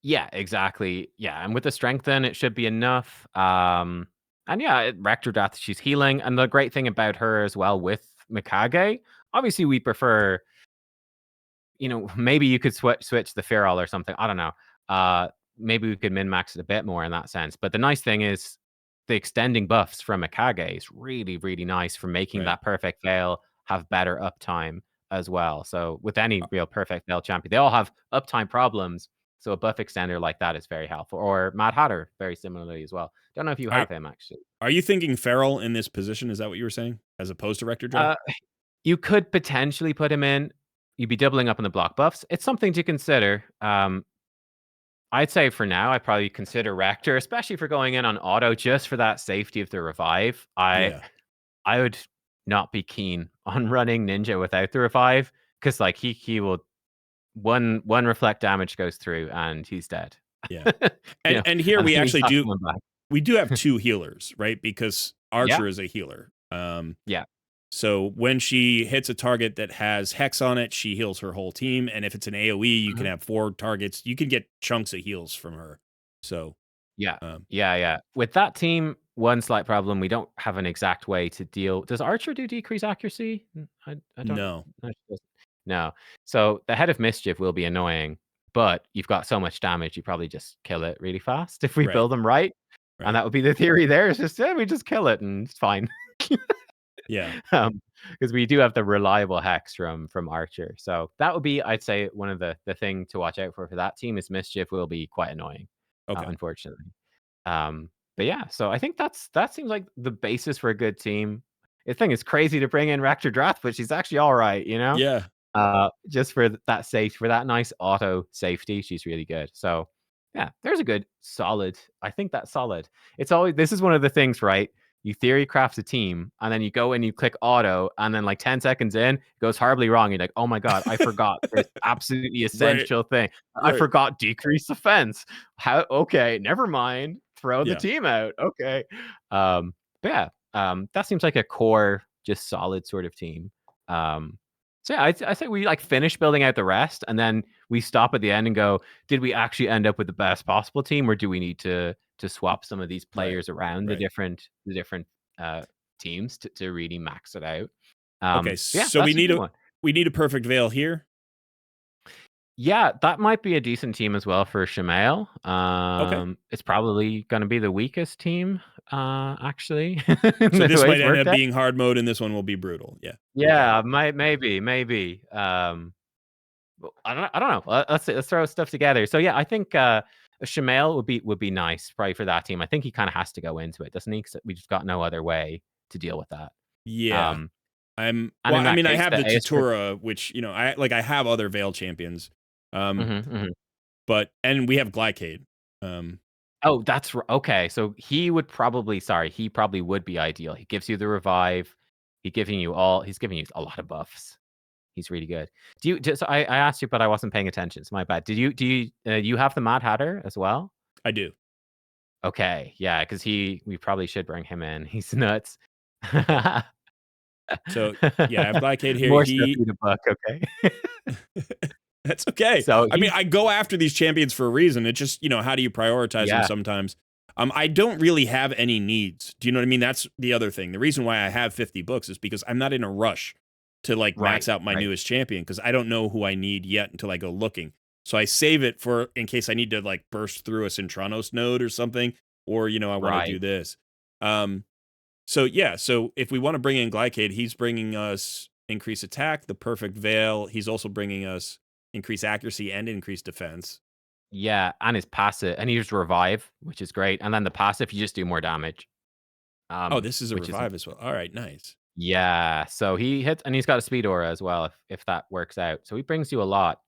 yeah, exactly. Yeah, and with the strengthen, it should be enough. And yeah, Rector Death, she's healing. And the great thing about her as well with Mikage, obviously we prefer, maybe you could switch the Feral or something. I don't know. Maybe we could min-max it a bit more in that sense. But the nice thing is the extending buffs from Mikage is really, really nice for making right. that perfect veil have better uptime as well. So with any real perfect veil champion, they all have uptime problems. So a buff extender like that is very helpful. Or Mad Hatter, very similarly as well. Don't know if you Are have him actually. are you thinking Feral in this position? Is that what you were saying, as opposed to Rector Draft? Uh, you could potentially put him in. You'd be doubling up on the block buffs. It's something to consider. I'd say for now, I probably consider Rector, especially for going in on auto, just for that safety of the revive. Yeah. I would not be keen on running Ninja without the revive because like he will one reflect damage goes through and he's dead. Yeah. And here and we then he's actually not do coming back. we do have 2 healers, right? Because Yeah. Archer is a healer. Yeah. So when she hits a target that has Hex on it, she heals her whole team. And if it's an AoE, you can have 4 targets. You can get chunks of heals from her. So Yeah. um, Yeah. With that team, one slight problem, we don't have an exact way to deal. Does Archer do decrease accuracy? I don't no. know. She doesn't. No. So the Head of Mischief will be annoying, but you've got so much damage, you probably just kill it really fast if we Right. build them right. Right. And that would be the theory there. It's just, we just kill it and it's fine. Yeah. Because we do have the reliable hex from Archer. So that would be, I'd say, one of the thing to watch out for that team is Mischief will be quite annoying, Okay. unfortunately. But yeah, so I think that seems like the basis for a good team. The thing is crazy to bring in Rector Drath, but she's actually all right, Yeah. just for that safe, for that nice auto safety, she's really good. So yeah, there's a good solid. I think that's solid. It's always, this is one of the things, right? you theory craft a team, and then you go and you click auto, and then like 10 seconds in, it goes horribly wrong. You're like, oh my God, I forgot this absolutely Right. essential thing. I Right. forgot decrease offense. How? Okay, never mind. Throw the Yeah. team out. Okay. But yeah, that seems like a core, just solid sort of team. So yeah, I think we like finish building out the rest, and then we stop at the end and go, did we actually end up with the best possible team, or do we need to swap some of these Right. players around Right. the different teams to really max it out? Okay. Yeah, So that's a good one. we need a perfect veil here. Yeah, that might be a decent team as well for Shamail. Okay. It's probably going to be the weakest team, actually, So the this way might it's end worked up out. being hard mode, and this one will be brutal. Yeah. Okay. Yeah, maybe. Well, I don't know. Let's throw stuff together. So yeah, I think Shamail would be nice probably for that team. I think he kind of has to go into it, doesn't he? 'Cause we just got no other way to deal with that. Yeah. Um, and Well, in I that mean, I case, have the the Aestria. Tatura, which, I have other Veil champions. Um, Mhm. and we have Glycade. Um, Oh, okay. So he would probably, sorry, he probably would be ideal. He gives you the revive. He's giving you a lot of buffs. He's really good. So I asked you, but I wasn't paying attention. It's my bad. You have the Mad Hatter as well? I do. Okay, yeah, because we probably should bring him in. He's nuts. So yeah, I have Glycade here. More stuff for you to book, okay? That's okay. So I mean, he's I go after these champions for a reason. It's just, how do you prioritize them yeah, sometimes? I don't really have any needs. Do you know what I mean? That's the other thing. The reason why I have 50 books is because I'm not in a rush to like max out my right. newest champion because I don't know who I need yet until I go looking. So I save it for in case I need to like burst through a Centranos node or something, or I want to do Right. this. So yeah, so if we want to bring in Glycade, he's bringing us increase attack, the perfect veil. He's also bringing us increase accuracy and increase defense. Yeah, and his passive, and he just revive, which is great. And then the passive, you just do more damage. Oh, this is a Which is revive as well. All right, nice. yeah. So he hits, and he's got a speed aura as well, if that works out. So he brings you a lot.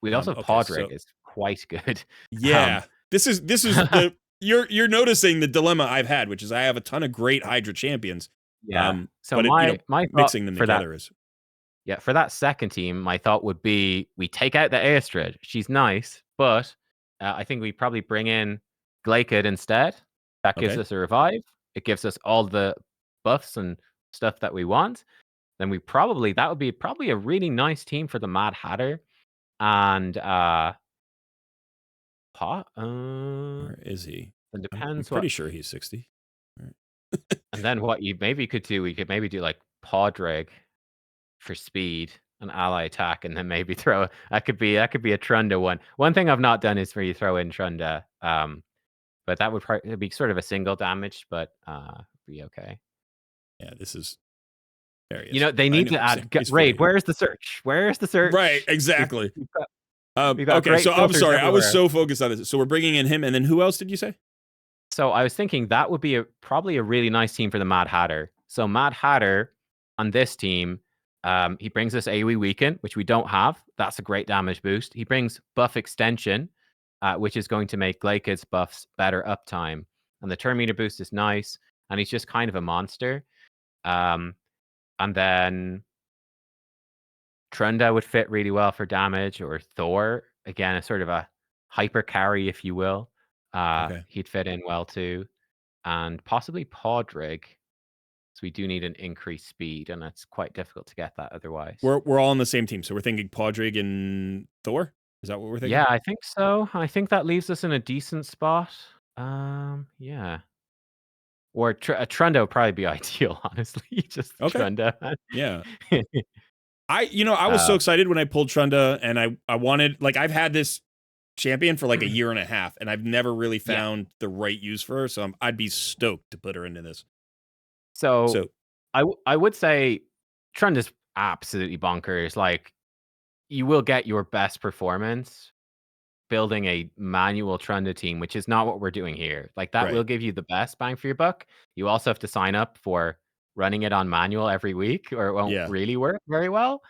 We also have Okay, Podrick so is quite good. Um, yeah, this is the you're noticing the dilemma I've had, which is I have a ton of great Hydra champions. yeah. So But my thought mixing them for that, together is yeah, for that second team, my thought would be we take out the Aestrid. She's nice, but I think we probably bring in Glaikid instead. That gives okay. us a revive. It gives us all the buffs and stuff that we want. Then that would be probably a really nice team for the Mad Hatter. And Where is he? it I'm depends pretty what. sure he's 60. All right. And then what you maybe could do, we could maybe do like Podrig for speed and ally attack, and then maybe throw that could be a Trunda one. One thing I've not done is where you throw in Trunda, but that would probably be sort of a single damage, but be okay. Yeah, this is there he You is. know, they I need know to add he's raid. 40. Where's the search? Where's the Right, search? We've, exactly. we've got we've got Okay, great so I'm filters sorry. I was everywhere. so focused on this. So we're bringing in him, and then who else did you say? So I was thinking that would be probably a really nice team for the Mad Hatter. So Mad Hatter on this team, he brings us AoE Weaken, which we don't have. That's a great damage boost. He brings Buff Extension, which is going to make Glaikid's buffs better uptime. And the turn meter boost is nice. And he's just kind of a monster. And then Trunda would fit really well for damage, or Thor, again, a sort of a hyper carry, if you will. Okay. He'd fit in well too. And possibly Podrig. So we do need an increased speed, and it's quite difficult to get that otherwise. We're all on the same team, so we're thinking Podrig and Thor. Is that what we're thinking? Yeah, I think so. I think that leaves us in a decent spot. Yeah. Or a Trunda would probably be ideal, honestly. Just Okay. Trunda. Yeah. I was so uh, excited when I pulled Trunda, and I wanted like I've had this champion for like a year and a half, and I've never really yeah. found the right use for her. So I'd be stoked to put her into this. So So I would say Trunda's absolutely bonkers. Like, you will get your best performance building a manual Trunda team, which is not what we're doing here. Like, that right. will give you the best bang for your buck. You also have to sign up for running it on manual every week, or it won't Yeah. really work very well.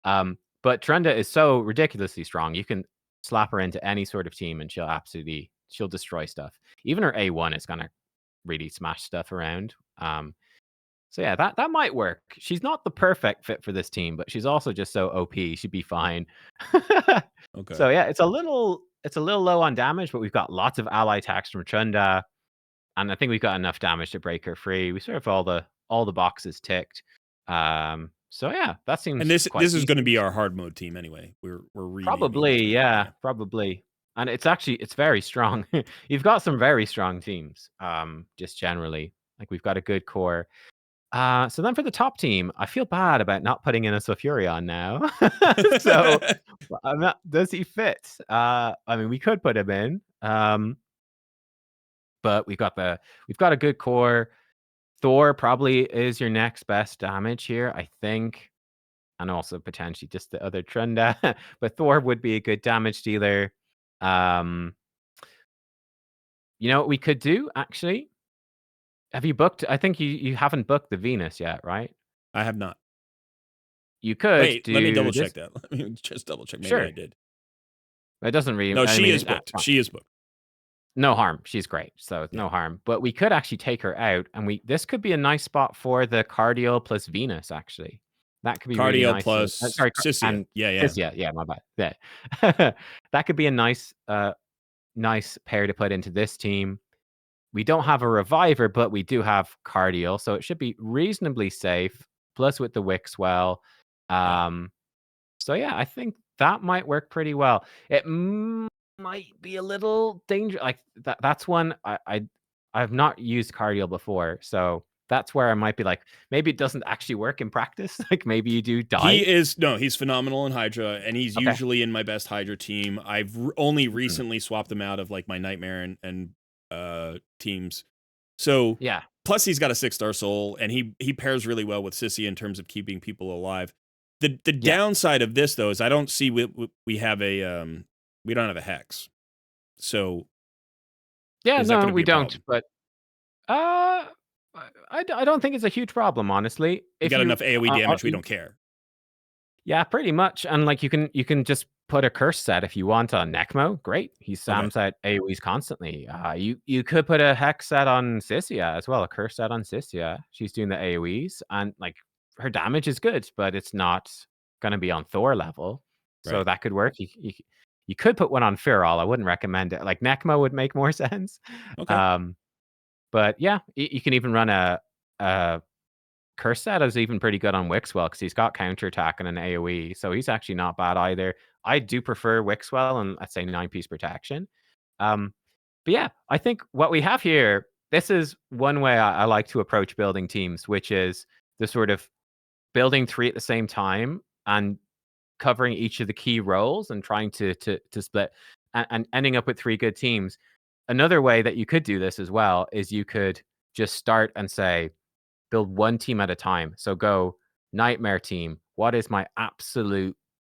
But Trunda is so ridiculously strong. You can slap her into any sort of team, and she'll destroy stuff. Even her A1 is gonna really smash stuff around. So yeah, that might work. She's not the perfect fit for this team, but she's also just so OP. She'd be fine. Okay. So yeah, it's a little low on damage, but we've got lots of ally attacks from Chunda, and I think we've got enough damage to break her free. We sort of all the boxes ticked. So yeah, that And seems this quite is going to decent. be our hard mode team anyway. We're revamping this Probably, team. yeah, Yeah. probably. And it's very strong. You've got some very strong teams, just generally. Like we've got a good core. So then for the top team, I feel bad about not putting in a Sulfurion now. So I'm not, does he fit? I mean, we could put him in, but we've got a good core. Thor probably is your next best damage here, I think, and also potentially just the other Trunda. But Thor would be a good damage dealer. Um, you know what we could do actually? Have you booked? I think you haven't booked the Venus yet, right? I have not. You could Wait, let me do double check this. that. Let me just double check. Maybe Sure. I did. It doesn't really. No, I she mean, is that's booked. fine. She is booked. No harm. She's great, so it's Yeah. no harm. But we could actually take her out, and this could be a nice spot for the Cardio plus Venus. Actually, that could be really Cardio nice. plus Sorry, Sissia. and Yeah, yeah. this, yeah, my bad. Yeah, that could be a nice pair to put into this team. We don't have a reviver, but we do have Cardio, so it should be reasonably safe. Plus with the Wixwell. Yeah. So yeah, I think that might work pretty well. It might be a little dangerous. Like that's one I've not used Cardio before, so that's where I might be like, maybe it doesn't actually work in practice. Like maybe you do die. He's phenomenal in Hydra, and he's Okay. usually in my best Hydra team. I've only Mhm. recently swapped him out of like my Nightmare and teams. So Yeah. plus he's got a 6-star soul, and he pairs really well with Sissy in terms of keeping people alive. The Yeah. downside of this though is I don't see we have a we don't have a hex. So Yeah. is that No, going to be we a don't. problem? But uh, I don't think it's a huge problem, honestly. We If got you enough AoE damage. We don't care. Yeah, pretty much. And like you can just put a curse set if you want on Necmo. Great. He Okay. Sams at AoEs constantly. You could put a hex set on Sissia as well, a curse set on Sissia. She's doing the AoEs and like her damage is good, but it's not gonna be on Thor level. So Right. that could work. You could put one on Firol. I wouldn't recommend it. Like Necmo would make more sense. Okay. Um, but yeah, you can even run a Kerstad is even pretty good on Wixwell because he's got counterattack and an AoE, so he's actually not bad either. I do prefer Wixwell and let's say 9-piece protection. Um, but yeah, I think what we have here, this is one way I like to approach building teams, which is the sort of building three at the same time and covering each of the key roles and trying to split and ending up with three good teams. Another way that you could do this as well is you could just start and say, build one team at a time. So go nightmare team. What is my absolute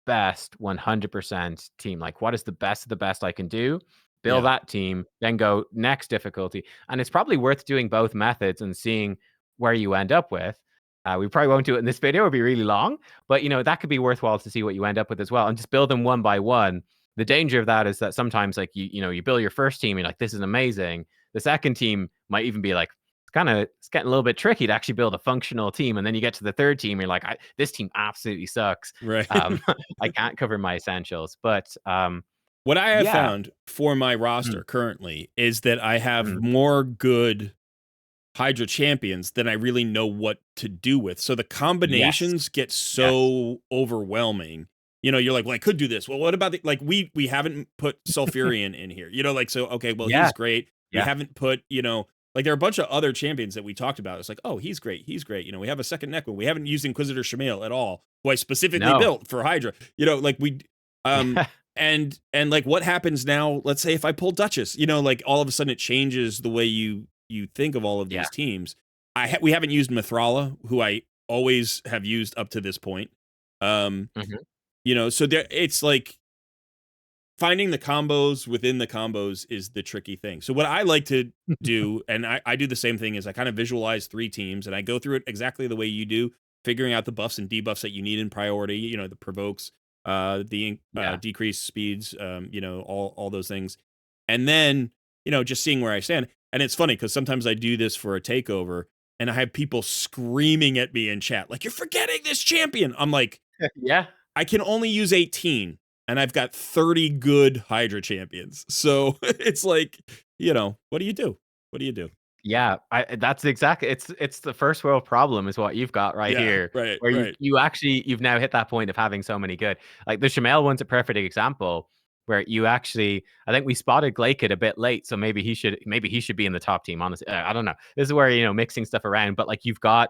best 100% team? Like, what is the best of the best I can do? Build Yeah. that team, then go next difficulty. And it's probably worth doing both methods and seeing where you end up with. We probably won't do it in this video; it'll be really long. But that could be worthwhile to see what you end up with as well, and just build them one by one. The danger of that is that sometimes, like you build your first team, you're like, this is amazing. The second team might even be like, it's getting a little bit tricky to actually build a functional team. And then you get to the third team, you're like, this team absolutely sucks. Right. I can't cover my essentials. But What I have yeah. found for my Mm, roster currently is that I have mm, more good Hydra champions than I really know what to do with. So the yes. combinations get Yes. so overwhelming. You're like, well, I could do this. Well, what about like we haven't put Sulfurion in here. Like, so okay, well, Yeah. he's great. We Yeah. haven't put, like there are a bunch of other champions that we talked about. It's like, oh, he's great. He's great. We have a second Necro. We haven't used Inquisitor Shemael at all, who I specifically No. built for Hydra. Like we and like what happens now, let's say if I pull Duchess, like all of a sudden it changes the way you think of all of Yeah. these teams. We haven't used Mithrala, who I always have used up to this point. Um, Mhm. so it's like finding the combos within the combos is the tricky thing. So what I like to do, and I do the same thing, is I kind of visualize three teams and I go through it exactly the way you do, figuring out the buffs and debuffs that you need in priority, the provokes, the Yeah. decreased speeds, all those things. And then, just seeing where I stand. And it's funny because sometimes I do this for a takeover and I have people screaming at me in chat, like, you're forgetting this champion. I'm like, Yeah. I can only use 18 and I've got 30 good Hydra champions. So it's like, what do you do? What do you do? Yeah, that's exactly it's the first world problem is what you've got right Yeah, here, right, where right. you've now hit that point of having so many good. Like the Shamel one's a perfect example where you actually I think we spotted Glakeid a bit late, so maybe he should be in the top team, honestly. I don't know. This is where, mixing stuff around, but like you've got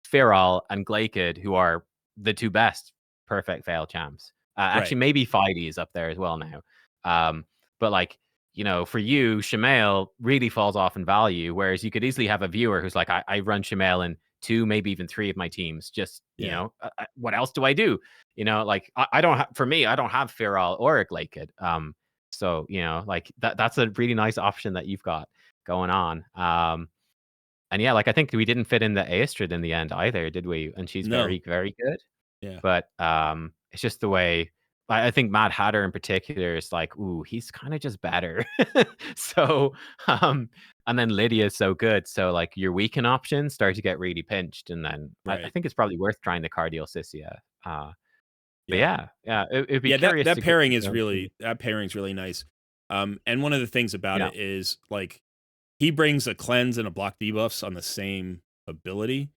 Feral and Glakeid, who are the two best perfect fail champs. Right. Actually, maybe Fidey is up there as well now. But like, for you, Shamail really falls off in value, whereas you could easily have a viewer who's like, I run Shamail in 2, maybe even 3 of my teams. Just, Yeah. what else do I do? Like I don't for me, I don't have Feral or a Glakeid. So, like that's a really nice option that you've got going on. And yeah, like I think we didn't fit in the Aestrid in the end either, did we? And she's No. very, very good. Yeah. But it's just the way I think Mad Hatter in particular is like, ooh, he's kind of just better. So and then Lydia is so good. So like your weaken options start to get really pinched. And then I Right. think it's probably worth trying the Cardio Sisia. But Yeah. yeah, it'd be Yeah, that curious that to get pairing your is own team. really nice. And one of the things about Yeah. it is like he brings a cleanse and a block debuffs on the same ability,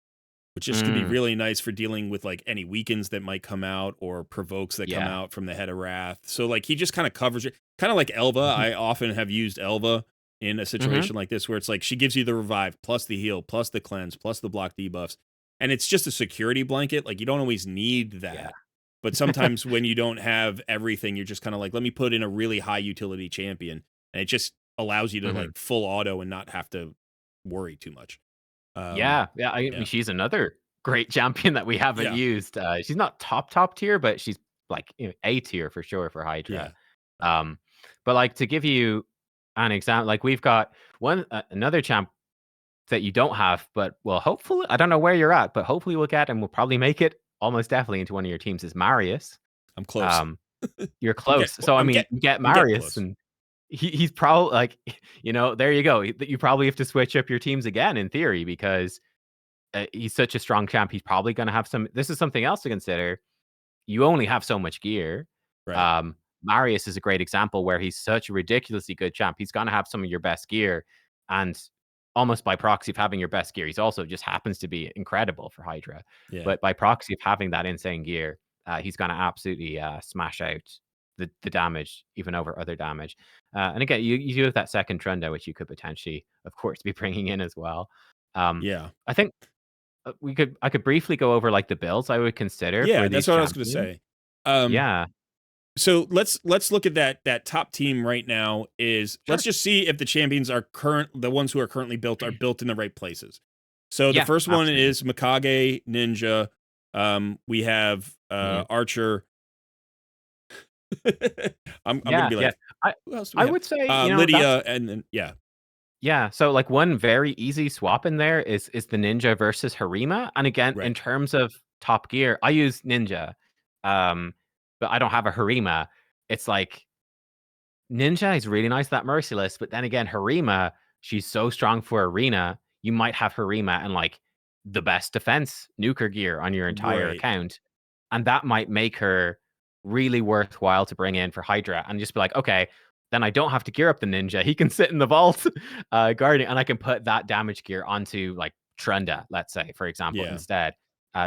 which just could be Mm, really nice for dealing with like any weakens that might come out or provokes that come yeah. out from the Head of Wrath. So like he just kind of covers it, kind of like Elva. Mhm. I often have used Elva in a Mhm. situation like this where it's like she gives you the revive plus the heal plus the cleanse plus the block debuffs, and it's just a security blanket. Like you don't always need Yeah. that, but sometimes when you don't have everything, you're just kind of like, let me put in a really high utility champion, and it just allows you to Mhm. like full auto and not have to worry too much. Yeah, I mean, Yeah, she's another great champion that we haven't yeah, used. She's not top tier, but she's like, A tier for sure for Hydra. yeah. Um, but like to give you an example, like we've got another champ that you don't have, but well, hopefully, I don't know where you're at, but hopefully we'll get and we'll probably make it almost definitely into one of your teams is Marius. I'm close. Um, you're I'm get close. So I I'm mean, get you get I'm getting Marius close. and he's probably like, there you go. You probably have to switch up your teams again in theory because he's such a strong champ. He's probably going to have some. This is something else to consider. You only have so much gear. Right. Um, Marius is a great example where he's such a ridiculously good champ. He's going to have some of your best gear, and almost by proxy of having your best gear, he's also just happens to be incredible for Hydra. Yeah. But by proxy of having that insane gear, he's going to absolutely smash out the damage even over other damage. And again, you do have that second Trunda, which you could potentially, of course, be bringing in as well. Yeah. I think I could briefly go over, like, the builds I would consider for Yeah, that's these what I was gonna champions. say. Um, Yeah. so let's look at that top team right now is let's Sure. just see if the champions are the ones who are currently built are built in the right places. So the Yeah, first one absolutely. is Mikage, Ninja. We have Mhm. Archer. I'm gonna Yeah, be yeah. like, I who else do we I have? would say, that's Lydia, and then yeah, yeah, so, like, one very easy swap in there is the Ninja versus Harima, and again, in right. terms of top gear, I use Ninja, um, but I don't have a Harima. It's like Ninja is really nice, that Merciless, but then again, Harima, she's so strong for Arena, you might have Harima and, like, the best defense nuker gear on your entire Right. account, and that might make her really worthwhile to bring in for Hydra and just be like, "Okay, then I don't have to gear up the Ninja, he can sit in the vault, guarding, and I can put that damage gear onto, like, Trunda," let's say, for example, Yeah. instead.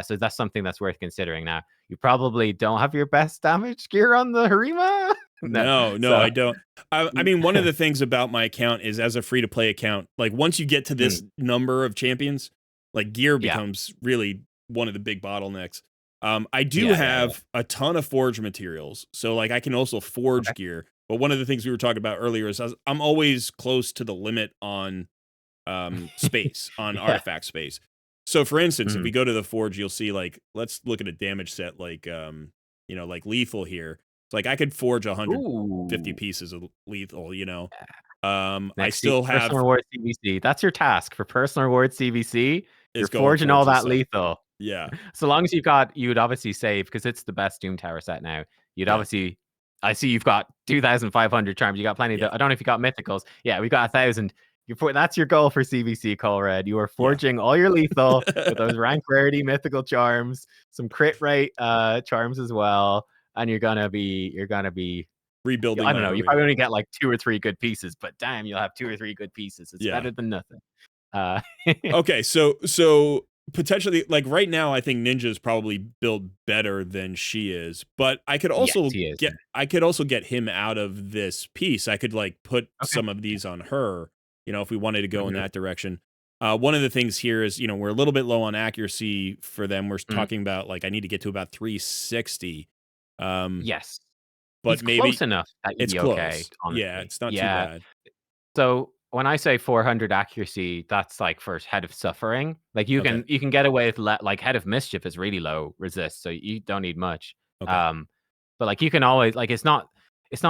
So that's something that's worth considering now. You probably don't have your best damage gear on the Harima? No. No, no, So I don't. I mean, one of the things about my account is as a free to play account, like once you get to Mm, this number of champions, like gear yeah. becomes really one of the big bottlenecks. I do Yeah. have a ton of forge materials, so like I can also Okay. forge gear. But one of the things we were talking about earlier is I'm always close to the limit on space, on Yeah. artifact space. So for instance, if Mhm. we go to the forge, you'll see like let's look at a damage set like like lethal here. It's like I could forge 150 Ooh. pieces of lethal. I Next, still personal have reward CVC. That's your task for personal reward CVC. You're is go and forging all forge this that stuff. lethal. Yeah. So long as you would obviously save because it's the best Doom Tower set now. You'd Yeah. obviously I see you've got 2,500 charms. You got plenty of Yeah. I don't know if you got mythicals. Yeah, we got 1,000. That's your goal for CBC, Colred. You are forging all your lethal with those rank rarity mythical charms, some crit rate charms as well, and you're gonna be rebuilding. I don't know. You probably only get like 2 or 3 good pieces, but damn, you'll have 2 or 3 good pieces. It's better than nothing. Okay, so potentially, like right now, I think Ninja's probably built better than she is, but I could Yes, also he is. get him out of this piece. I could like put Okay. some of these on her, if we wanted to go in that direction. One of the things here is, we're a little bit low on accuracy for them. We're talking about like I need to get to about 360. Yes. But He's maybe close enough that you'd it's be okay, close. honestly. Yeah, it's not too bad. So when I say 400 accuracy, that's like for Head of Suffering. Like you Okay. can get away with like Head of Mischief is really low resist, so you don't need much. Okay. But like you can always like it's not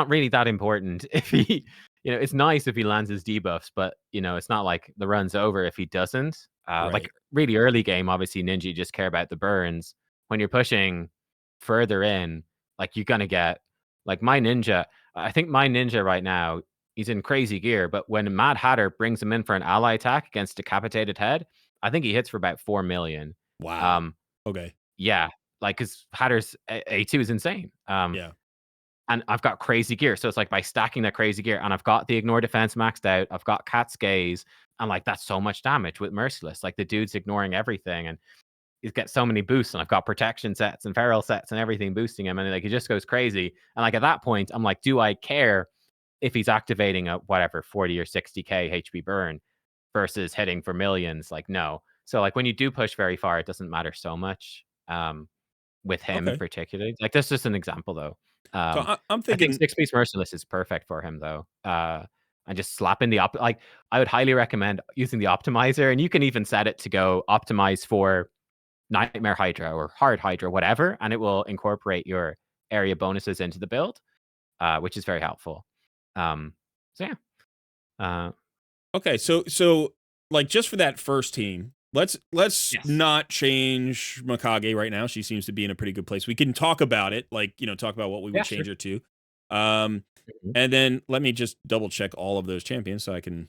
really that important if he it's nice if he lands his debuffs, but it's not like the run's over if he doesn't. Like Right. really early game, obviously Ninja you just care about the burns. When you're pushing further in, like you're gonna get like my Ninja. I think my Ninja right now, he's in crazy gear, but when Mad Hatter brings him in for an ally attack against Decapitated Head, I think he hits for about 4 million. Wow. Okay. Yeah, like because Hatter's A2 is insane. Yeah. And I've got crazy gear, so it's like by stacking that crazy gear, and I've got the ignore defense maxed out. I've got Cat's Gaze, and like that's so much damage with Merciless. Like the dude's ignoring everything, and he's got so many boosts, and I've got protection sets and feral sets and everything boosting him, and like he just goes crazy. And like at that point, I'm like, do I care if he's activating a whatever 40 or 60k HP burn versus hitting for millions? Like no. So like when you do push very far, it doesn't matter so much. With him in Okay. particular, like that's just an example though. So I'm I think thinking 6-piece Merciless is perfect for him though. And just slapping the like I would highly recommend using the optimizer, and you can even set it to go optimize for Nightmare Hydra or Hard Hydra, whatever, and it will incorporate your area bonuses into the build, which is very helpful. So yeah. okay, so like just for that first team, let's Yes. not change Mikage right now. She seems to be in a pretty good place. We can talk about it, like, talk about what we would Yeah, change sure. her to. And then let me just double check all of those champions so I can,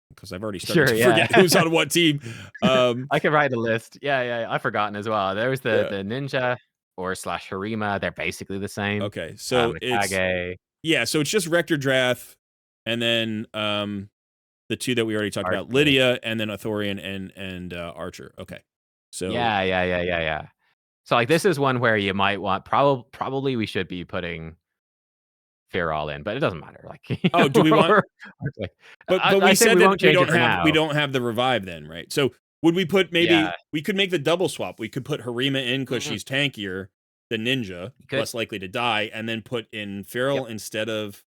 because I've already started Sure, to yeah. forget who's on what team. I can write a list. Yeah. I've forgotten as well. There was the Yeah. Ninja or slash Harima. They're basically the same. Okay, so Mikage, so it's just Rector Drath, and then the two that we already talked about, Archer. Lydia, and then Athorian and Archer. Okay, so Yeah. So like this is one where you might want probably we should be putting Fear all in, but it doesn't matter. Like oh, do we want? like, But I we say said we that won't change it for now. we don't have the revive then, right? So would we put Yeah. we could make the double swap. We could put Harima in because Mhm. she's tankier than Ninja, You could. less likely to die, and then put in Feral instead of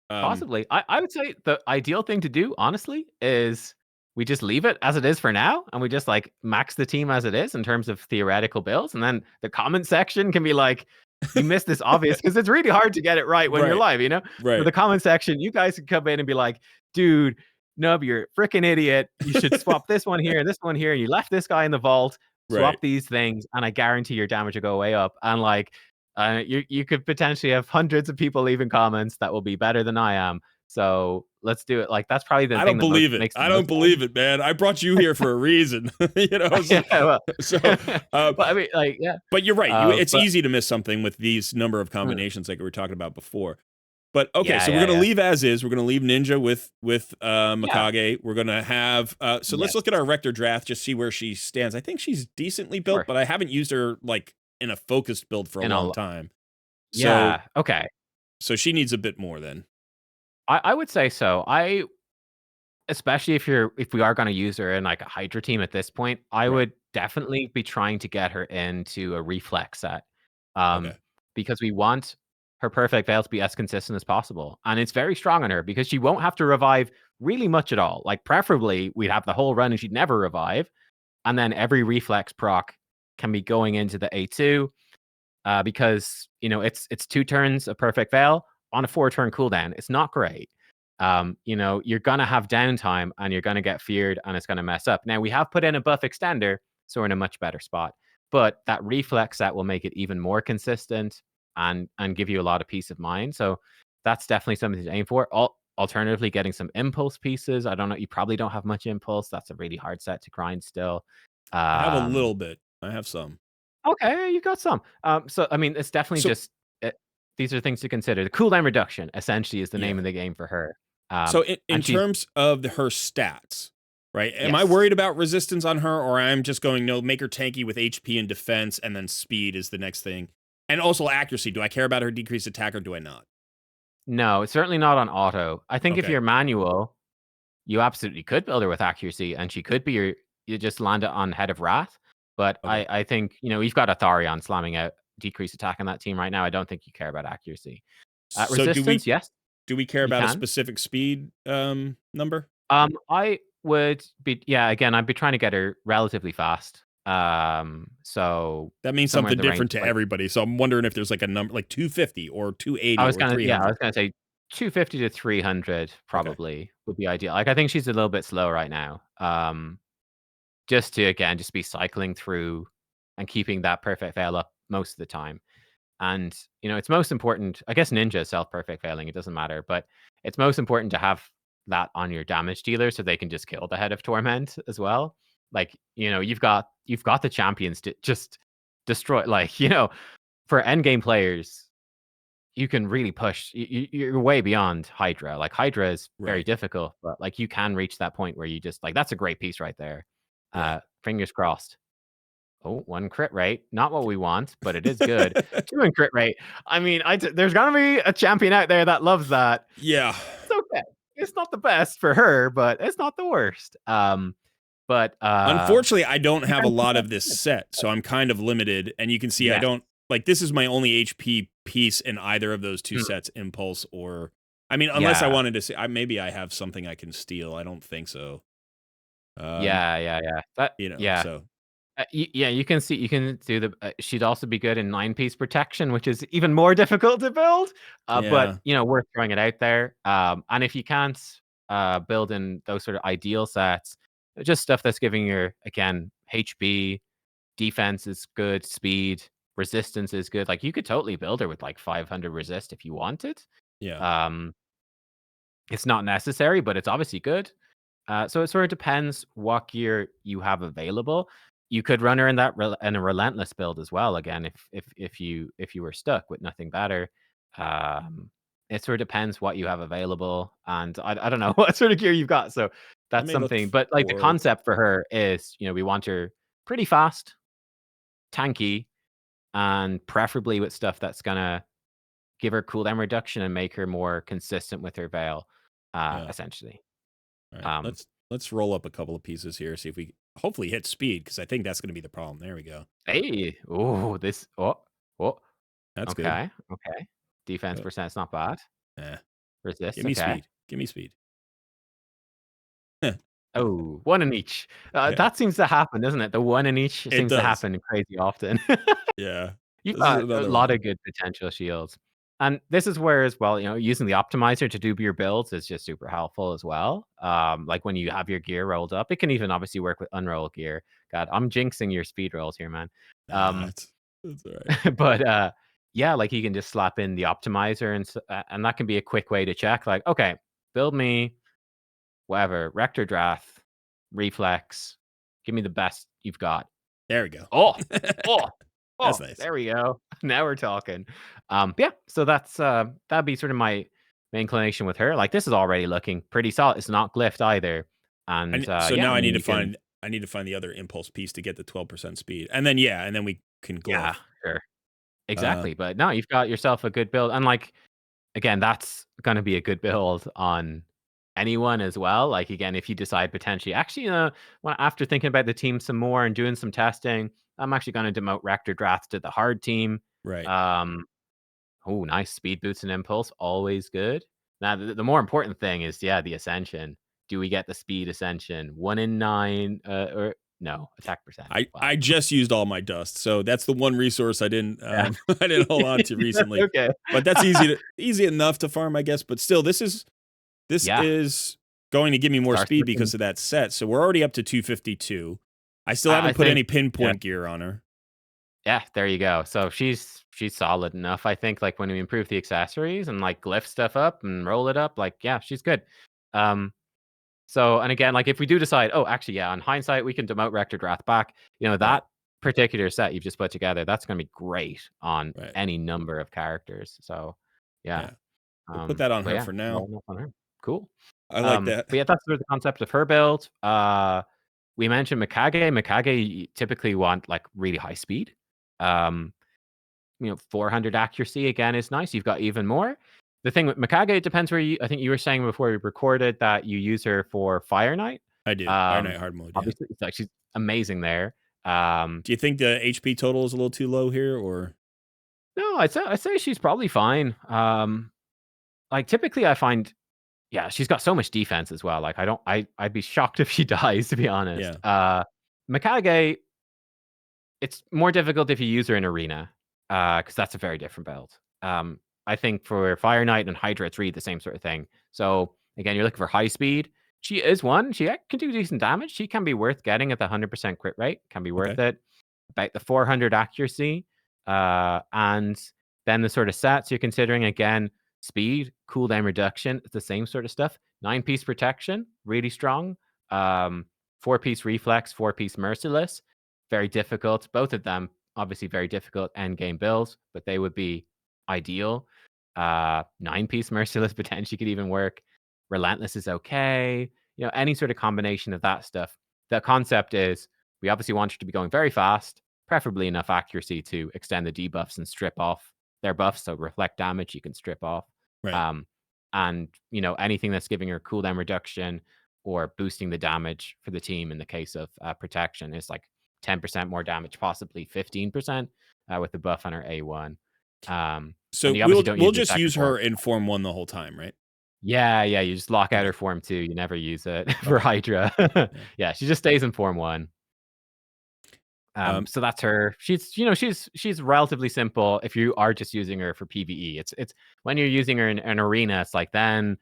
Possibly. I would say the ideal thing to do, honestly, is we just leave it as it is for now, and we just like max the team as it is in terms of theoretical builds, and then the comment section can be like, you missed this obvious because it's really hard to get it right when you're Right. live, So Right. the comment section, you guys can come in and be like, dude, Nub, you're a freaking idiot. You should swap this one here and this one here. And you left this guy in the vault. Right. Swap these things, and I guarantee your damage will go way up. And like you could potentially have hundreds of people leaving comments that will be better than I am. So let's do it. Like that's probably the I thing don't that most believe it. makes the I most don't believe it, man. I brought you here for a reason. yeah, well, So, but I mean, like, yeah. but you're right. It's But easy to miss something with these number of combinations like we were talking about before. But okay, so we're yeah. gonna leave as is. We're gonna leave Ninja with Mikage. Yeah. We're gonna have so let's look at our Rector Drath, just see where she stands. I think she's decently built, Sure. but I haven't used her like in a focused build for a long time. So, Yeah. Okay. so she needs a bit more then. I would say so. Especially if we are going to use her in like a Hydra team at this point, I Right. would definitely be trying to get her into a reflex set. Okay. Because we want her perfect veil to be as consistent as possible. And it's very strong on her because she won't have to revive really much at all. Like preferably we'd have the whole run and she'd never revive. And then every reflex proc can be going into the A2. Because it's 2 turns of perfect veil on a 4-turn cooldown. It's not great. You're gonna have downtime and you're gonna get feared and it's gonna mess up. Now we have put in a buff extender, so we're in a much better spot. But that reflex set will make it even more consistent and give you a lot of peace of mind. So that's definitely something to aim for. alternatively getting some impulse pieces. I don't know. You probably don't have much impulse. That's a really hard set to grind still. I have a little bit. I have some. Okay, you've got some. So I mean, it's definitely So just these are things to consider. The cooldown reduction essentially is the name yeah. of the game for her. So in And she's terms of her stats, right? Am I yes. worried about resistance on her, or I'm just going no, make her tanky with HP and defense, and then speed is the next thing, and also accuracy. Do I care about her decreased attack or do I not? No, it's certainly not on auto. I think if Okay. you're manual, you absolutely could build her with accuracy, and she could be you just land it on Head of Wrath. But Okay. I think you've got a Tharion slamming out decreased attack on that team right now. I don't think you care about accuracy. So Resistance, yes, do we care you about a can. specific speed number? I would be again, I'd be trying to get her relatively fast. So That means somewhere in something the range different to like everybody. So I'm wondering if there's like a number like 250 or I 280 was or gonna I 300. was gonna say 250 to 300 Okay. probably would be ideal. Like I think she's a little bit slow right now. Just to again just be cycling through and keeping that perfect fail up most of the time. And it's most important. I guess Ninja is self-perfect failing. It doesn't matter, but it's most important to have that on your damage dealer so they can just kill the Head of Torment as well. Like you've got the champions to just destroy. Like for endgame players, you can really push. You're way beyond Hydra. Like Hydra is very Right. difficult, but like you can reach that point where you just like that's a great piece right there. Yeah. Fingers crossed. Oh, 1 crit rate. Not what we want, but it is good. 2 in crit rate. I mean, there's gonna be a champion out there that loves that. Yeah. It's okay. It's not the best for her, but it's not the worst. But Unfortunately, I don't have a defense lot of percent this good. set, so I'm kind of limited. And you can see I Yes. don't like this is my only HP piece in either of those two Mm, sets, Impulse or I mean, unless I yeah. wanted to say maybe I have something I can steal. I don't think so. Um, Yeah. Yeah. so Yeah, you can do the she'd also be good in 9-piece protection, which is even more difficult to build, but, yeah, worth throwing it out there, and if you can't, build in those sort of ideal sets, just stuff that's giving your, again, HB, defense is good, speed, resistance is good, like, you could totally build her with, like, 500 resist if you wanted, yeah. um, it's not necessary, but it's obviously good. So it sort of depends what gear you have available. You could run her in in a relentless build as well. Again, if you were stuck with nothing better, um, it sort of depends what you have available, and I don't know what sort of gear you've got. So Let that's me look something. But like the for concept for her is, we want her pretty fast, tanky, and preferably with stuff that's gonna give her cooldown reduction and make her more consistent with her veil, yeah. essentially. All right, Um, let's roll up a couple of pieces here. See if we hopefully hit speed because I think that's going to be the problem. There we go. Hey, oh, this, oh, That's good. okay. Defense Uh, percent's not bad. eh. Resist, Give me okay. speed. Give me speed. Oh, 1 in each. Yeah, That seems to happen, doesn't it? The 1 in each it seems to does. happen crazy often. Yeah, You've this is got a another lot one. of good potential shields. And this is where as well, using the optimizer to do your builds is just super helpful as well. Like when you have your gear rolled up, it can even obviously work with unroll gear. God, I'm jinxing your speed rolls here, man. Nah, Um, it's all right. but yeah, like you can just slap in the optimizer and that can be a quick way to check like, okay, build me whatever, Rector Drath, Reflex, give me the best you've got. There we go. Oh, oh, That's oh, nice. there we go. Now we're talking. Yeah, so that'd be sort of my inclination with her. Like this is already looking pretty solid. It's not glyphed either. And So yeah, now I mean you can I need to find the other impulse piece to get the 12% speed, and then yeah, and then we can yeah, glove. sure. Uh, Exactly. But no, you've got yourself a good build. And like again, that's gonna be a good build on anyone as well. Like again, if you decide potentially, actually, when after thinking about the team some more and doing some testing, I'm actually gonna demote Rector Drath to the hard team. right. Um, oh, nice speed boots and impulse, always good. Now, the more important thing is, yeah, the ascension. Do we get the speed ascension? 1 in 9, or no attack percent? Wow. I just used all my dust, so that's the one resource I didn't Yeah. I didn't hold on to That's recently. okay. But that's easy enough to farm, I guess. But still, this Yeah. is going to give me more Starts speed looking. because of that set. So we're already up to 252. I still I haven't put think. any Yeah. pinpoint gear on her. Yeah, there you go. So she's solid enough, I think. Like when we improve the accessories and like glyph stuff up and roll it up, like yeah, she's good. Um, so and again, like if we do decide, oh, actually, yeah, on hindsight, we can demote Rector Drath back. You know Right. that particular set you've just put together, that's going to be great on Right. any number of characters. So yeah, Yeah. We'll put that on but her yeah, for now. rolling up on her. Cool. I like that. But yeah, that's sort of the concept of her build. We mentioned Mikage. Mikage typically want like really high speed. Um, 400 accuracy again is nice. You've got even more. The thing with Mikage, it depends where you. I think you were saying before we recorded that you use her for Fire Knight. I do. Fire Knight hard mode, yeah. Obviously, it's like she's amazing there. Do you think the HP total is a little too low here, or? No, I'd say she's probably fine. Like typically, I find yeah, she's got so much defense as well. Like I'd be shocked if she dies, to be honest. Yeah. Mikage, it's more difficult if you use her in arena, because that's a very different build. I think for Fire Knight and Hydra, it's really the same sort of thing. So again, you're looking for high speed. She is one. She can do decent damage. She can be worth getting at the 100% crit rate. Can be worth Okay. it. About the 400 accuracy, and then the sort of stats you're considering again: speed, cooldown reduction. It's the same sort of stuff. 9-piece protection, really strong. 4-piece reflex, 4-piece merciless. Very difficult. Both of them, obviously, very difficult end game builds, but they would be ideal. 9-piece merciless potentially could even work. Relentless is okay. Any sort of combination of that stuff. The concept is we obviously want you to be going very fast, preferably enough accuracy to extend the debuffs and strip off their buffs. So reflect damage you can strip off. Right. And anything that's giving her cooldown reduction or boosting the damage for the team in the case of protection is like 10% more damage, possibly 15% with the buff on her A1. So and you obviously we'll don't we'll use the just second use her form. in Form 1 the whole time, right? Yeah, you just lock out Okay. her form 2. You never use it for Okay. Hydra. Yeah. Yeah, she just stays in form 1. So that's her. She's relatively simple if you are just using her for PvE. It's when you're using her in an arena, it's like then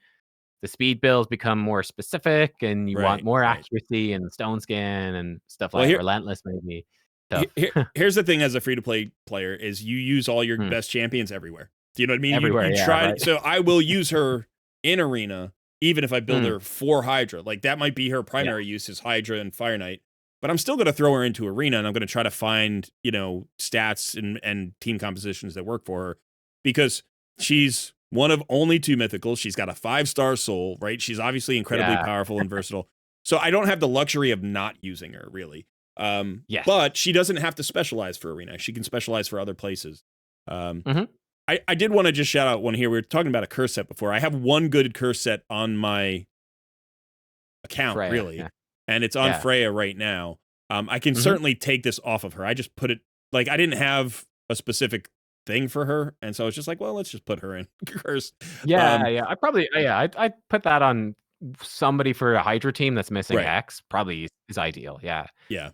the speed builds become more specific and you want Right. more Right. accuracy and stone skin and stuff Well, like relentless maybe. Tough. here's the thing: as a free to play player, is you use all your Hmm. best champions everywhere. Do you know what I mean? Everywhere, You yeah, try. right. So I will use her in arena, even if I build Hmm. her for Hydra. Like that might be her primary use is Hydra and Fire Knight. But I'm still going to throw her into arena, and I'm going to try to find stats and team compositions that work for her, because she's one of only 2 mythicals. She's got a 5-star soul, right? She's obviously incredibly Yeah. powerful and versatile. So I don't have the luxury of not using her, really. Yes. But she doesn't have to specialize for arena. She can specialize for other places. Mhm. I did want to just shout out one here. We were talking about a curse set before. I have one good curse set on my account, Freya, really, yeah. and it's on Yeah. Freya right now. I can Mhm. certainly take this off of her. I just put it, like, I didn't have a specific thing for her, and so I was just like, well, let's just put her in curse. Yeah. I probably I'd put that on somebody for a Hydra team that's missing Right. X, probably is ideal, yeah. Yeah.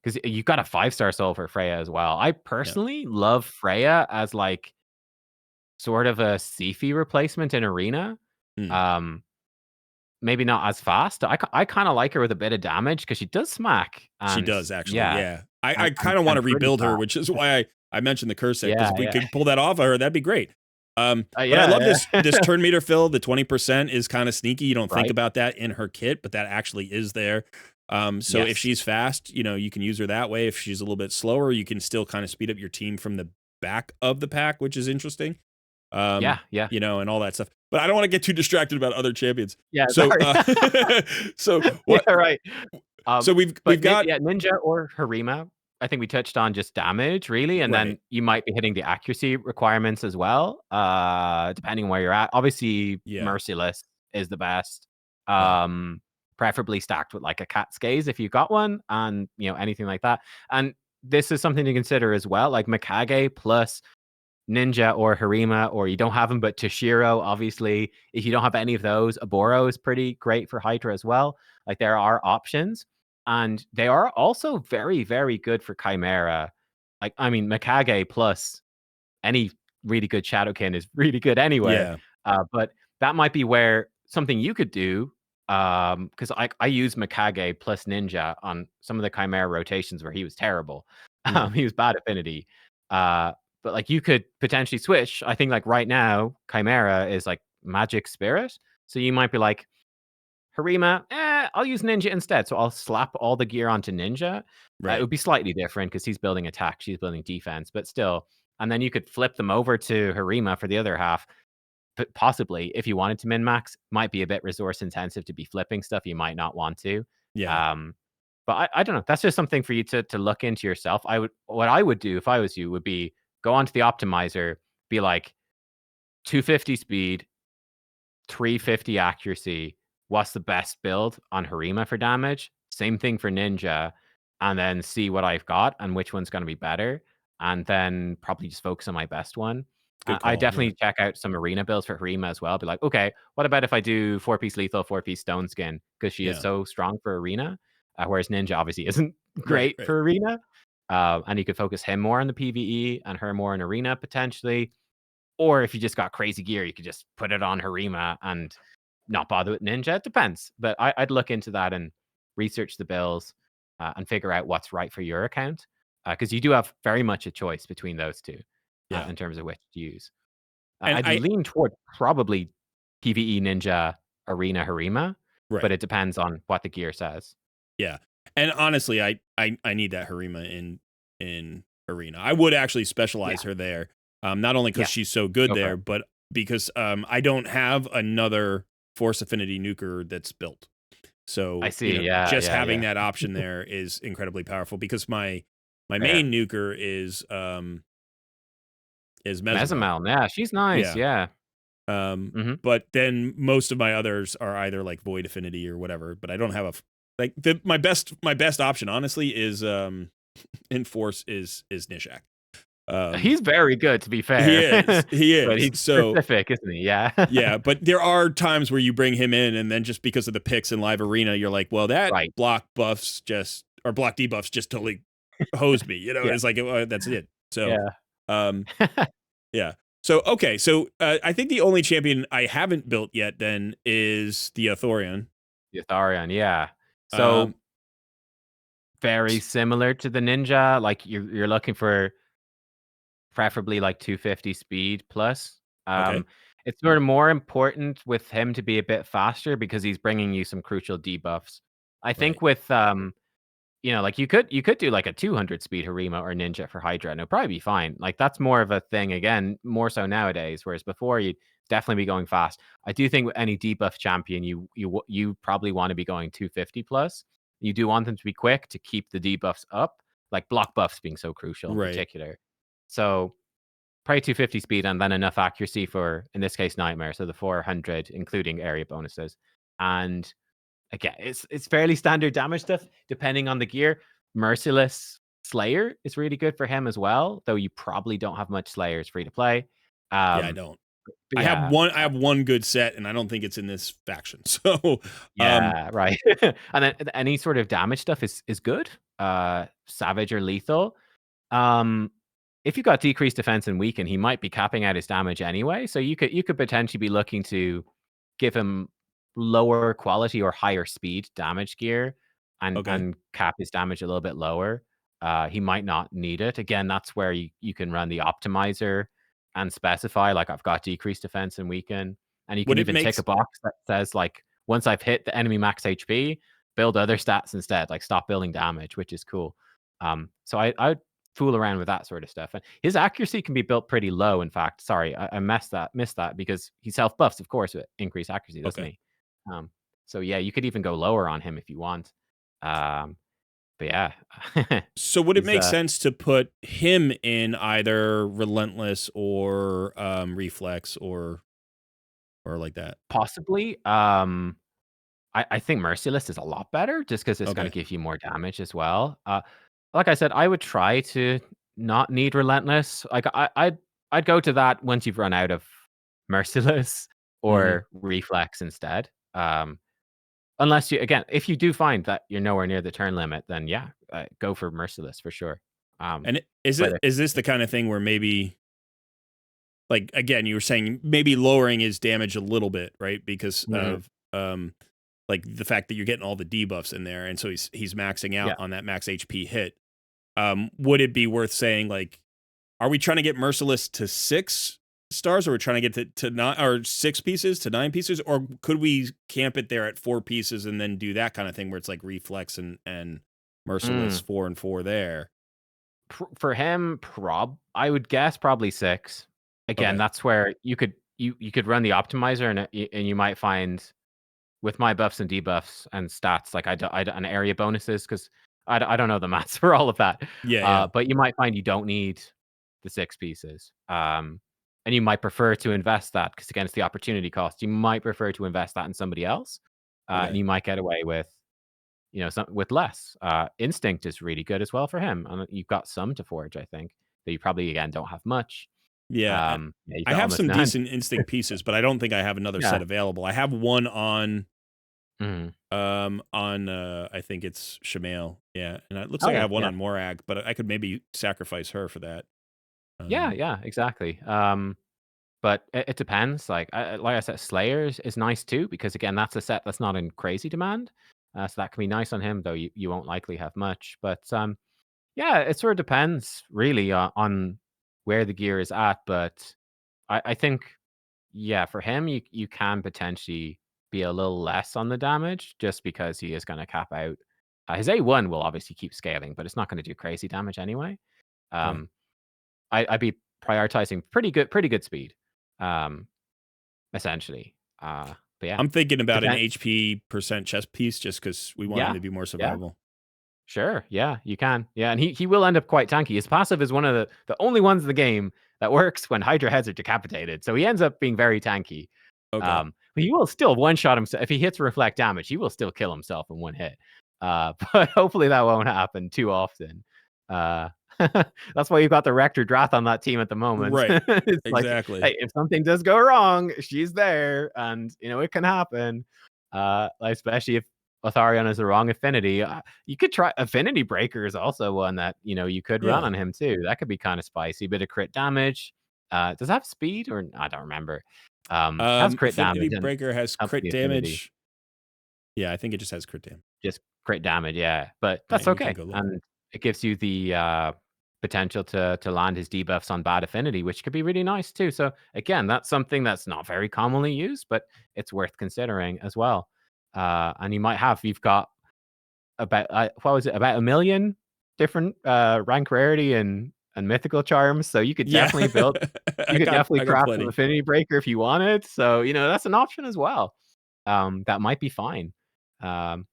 Because you've got a 5-star soul for Freya as well. I Yeah. personally love Freya as, like, sort of a Siphi replacement in arena. Mm. Um, maybe not as fast. I kinda like her with a bit of damage because she does smack She and does actually. yeah, Yeah. I kind of want and to pretty rebuild her, fast. which is why I mentioned the curse set, because Yeah, if we yeah. could pull that off of her, that'd be great. But I love Yeah, this turn meter fill. The 20% is kind of sneaky. You don't think Right? about that in her kit, but that actually is there. So if Yes. she's fast, you can use her that way. If she's a little bit slower, you can still kind of speed up your team from the back of the pack, which is interesting. Yeah. And all that stuff. But I don't want to get too distracted about other champions. Yeah, So, sorry. so Yeah, what? right. So we've But got Ninja or Harima, I think we touched on just damage, really, and right. then you might be hitting the accuracy requirements as well, depending on where you're at. Obviously, Yeah, Merciless is the best, yeah, preferably stacked with, like, a Cat's Gaze if you've got one and, anything like that. And this is something to consider as well, like Mikage plus Ninja or Harima, or you don't have them, but Toshiro, obviously. If you don't have any of those, Aboro is pretty great for Hydra as well. Like, there are options, and they are also very, very good for Chimera. Like, I mean, Mikage plus any really good Shadowkin is really good anywhere. yeah. But that might be where something you could do, because I use Mikage plus Ninja on some of the Chimera rotations where he was terrible. He was bad affinity. But like you could potentially switch. I think like right now, Chimera is like magic spirit. So you might be like, Harima, I'll use Ninja instead. So I'll slap all the gear onto Ninja. It Right. would be slightly different because he's building attack, she's building defense, but still. And then you could flip them over to Harima for the other half. But possibly, if you wanted to min max, might be a bit resource intensive to be flipping stuff you might not want to. Yeah. Um, but I don't know. That's just something for you to look into yourself. What I would do if I was you would be go onto the optimizer, be like 250 speed, 350 accuracy. What's the best build on Harima for damage? Same thing for Ninja, and then see what I've got and which one's going to be better, and then probably just focus on my best one. Good I call. Yeah. definitely check out some arena builds for Harima as well. Be like, okay, what about if I do 4-piece lethal, 4-piece stone skin because she is Yeah. so strong for arena, whereas Ninja obviously isn't Right. great Right. for arena. And you could focus him more on the PVE and her more in arena potentially. Or if you just got crazy gear, you could just put it on Harima and not bother with Ninja. It depends. But I'd look into that and research the bills and figure out what's right for your account. Because you do have very much a choice between those two Yeah. in terms of which to use. And I'd I lean toward probably PvE Ninja Arena Harima, but right. it depends on what the gear says. Yeah. And honestly, I need that Harima in arena. I would actually Yeah. specialize her there. Not only because Yeah. she's so good Go for there, it. but because I don't have another Force Affinity nuker that's built. I So, see. Yeah. just Yeah. having Yeah. that option there is incredibly powerful because my Fair. main nuker is Mesomel. Mesamel. Yeah. She's nice. Yeah. Yeah. Um, Hmm. but then most of my others are either like Void Affinity or whatever, but I don't have like my best option honestly is in Force is Nishak. Um, He's very good, to be he fair. is. He But is. he's So, specific, isn't he? Yeah. yeah, but there are times where you bring him in and then just because of the picks in live arena, you're like, well, that Right. block buffs or block debuffs just totally hosed me. Yeah. It's like that's it. So, Yeah. um, yeah. So okay, so I think the only champion I haven't built yet then is the Thorian. Yotharion, yeah. So, Um, very s- similar to the ninja, like, you're looking for preferably, like, 250 speed plus. okay, It's sort of more important with him to be a bit faster because he's bringing you some crucial debuffs. I right, think with, like you could do like a 200 speed Harima or Ninja for Hydra, and it'll probably be fine. Like that's more of a thing again, more so nowadays. Whereas before, you'd definitely be going fast. I do think with any debuff champion, you probably want to be going 250 plus. You do want them to be quick to keep the debuffs up, like block buffs being so crucial in right. particular. So probably 250 speed and then enough accuracy for, in this case, Nightmare. So the 400, including area bonuses, and again, it's fairly standard damage stuff, depending on the gear. Merciless Slayer is really good for him as well, though you probably don't have much Slayers free to play. Yeah, I Um, don't. but I have yeah, one. I have one good set, and I don't think it's in this faction. So, yeah, right. And then any sort of damage stuff is good. Savage or lethal. Um, if you got decreased defense and weaken, he might be capping out his damage anyway. So you could potentially be looking to give him lower quality or higher speed damage gear and okay. and cap his damage a little bit lower. He might not need it. Again, that's where you can run the optimizer and specify like I've got decreased defense and weaken. And you can Would it even make tick a box that says like once I've hit the enemy max HP, build other stats instead, like stop building damage, which is cool. So I fool around with that sort of stuff. And his accuracy can be built pretty low. In fact, sorry, I missed that because he self buffs, of course, with increased accuracy, doesn't okay? he? Um, so yeah, you could even go lower on him if you want. Um, but yeah, So would it he's make sense to put him in either relentless or reflex or like that? possibly. I think Merciless is a lot better just because it's going to Okay. give you more damage as well. Like I said, I would try to not need Relentless. Like I'd go to that once you've run out of Merciless Hmm. or Reflex instead. Unless you again, if you do find that you're nowhere near the turn limit, then yeah, go for Merciless for sure. Um, And is but it is this the kind of thing where maybe like again you were saying maybe lowering his damage a little bit, right? Because Mhm. of like the fact that you're getting all the debuffs in there, and so he's maxing out Yeah, on that max HP hit. would it be worth saying, like, are we trying to get Merciless to 6 stars, or we're trying to get to 9 or 6 pieces to 9 pieces, or could we camp it there at 4 pieces and then do that kind of thing where it's like Reflex and Merciless Mm. 4 and 4 there? For him, I would guess probably 6. Again, Okay. that's where you could run the optimizer, and you might find with my buffs and debuffs and stats, like and area bonuses, because I don't know the maths for all of that. Yeah, yeah. But you might find you don't need the 6 pieces. And you might prefer to invest that because again, it's the opportunity cost. You might prefer to invest that in somebody else, and Okay. you might get away with with less. Instinct is really good as well for him, and you've got some to forge. I think that you probably again don't have much. Yeah, Yeah, you've I got have almost some none. decent Instinct pieces, but I don't think I have another Yeah. set available. I have one Mhm. on I think it's Shamail. Yeah, and it looks like I Oh have one yeah, on Morag, but I could maybe sacrifice her for that. yeah, Um, yeah, exactly. But it depends. Like I said, Slayers is nice too because again, that's a set that's not in crazy demand. So that can be nice on him, though you won't likely have much. But yeah, it sort of depends really on where the gear is at. But I think yeah, for him, you can potentially be a little less on the damage just because he is going to cap out. His A1 will obviously keep scaling, but it's not going to do crazy damage anyway. okay. Um, I'd be prioritizing pretty good speed, um, essentially. But yeah, I'm thinking about an depend. HP percent chest piece just because we want him Yeah, to be more yeah. survivable. Sure, yeah, you can. Yeah, and he will end up quite tanky. His passive is one of the only ones in the game that works when Hydra heads are decapitated. So he ends up being very tanky. Okay. But he will still one shot himself if he hits reflect damage. He will still kill himself in one hit. But hopefully that won't happen too often. Uh, that's why you've got the Rector Drath on that team at the moment. Right. It's like, Exactly. hey, if something does go wrong, she's there, and it can happen. Especially if Otharion has the wrong affinity. You could try Affinity Breaker is also one that you could run Yeah. on him too. That could be kind of spicy. Bit of crit damage. Does it have speed or I don't remember. Has crit Affinity damage and Breaker has helps crit the affinity. damage. Yeah, I think it just has crit damage. Just crit damage, yeah. But that's We can okay. go look. And it gives you the potential to land his debuffs on bad affinity, which could be really nice too. So again, that's something that's not very commonly used, but it's worth considering as well. And you've got about what was it, about 1 million different rank rarity and mythical charms. So Yeah. you could definitely I got craft an plenty. affinity breaker if you wanted. So that's an option as well. That might be fine. Um,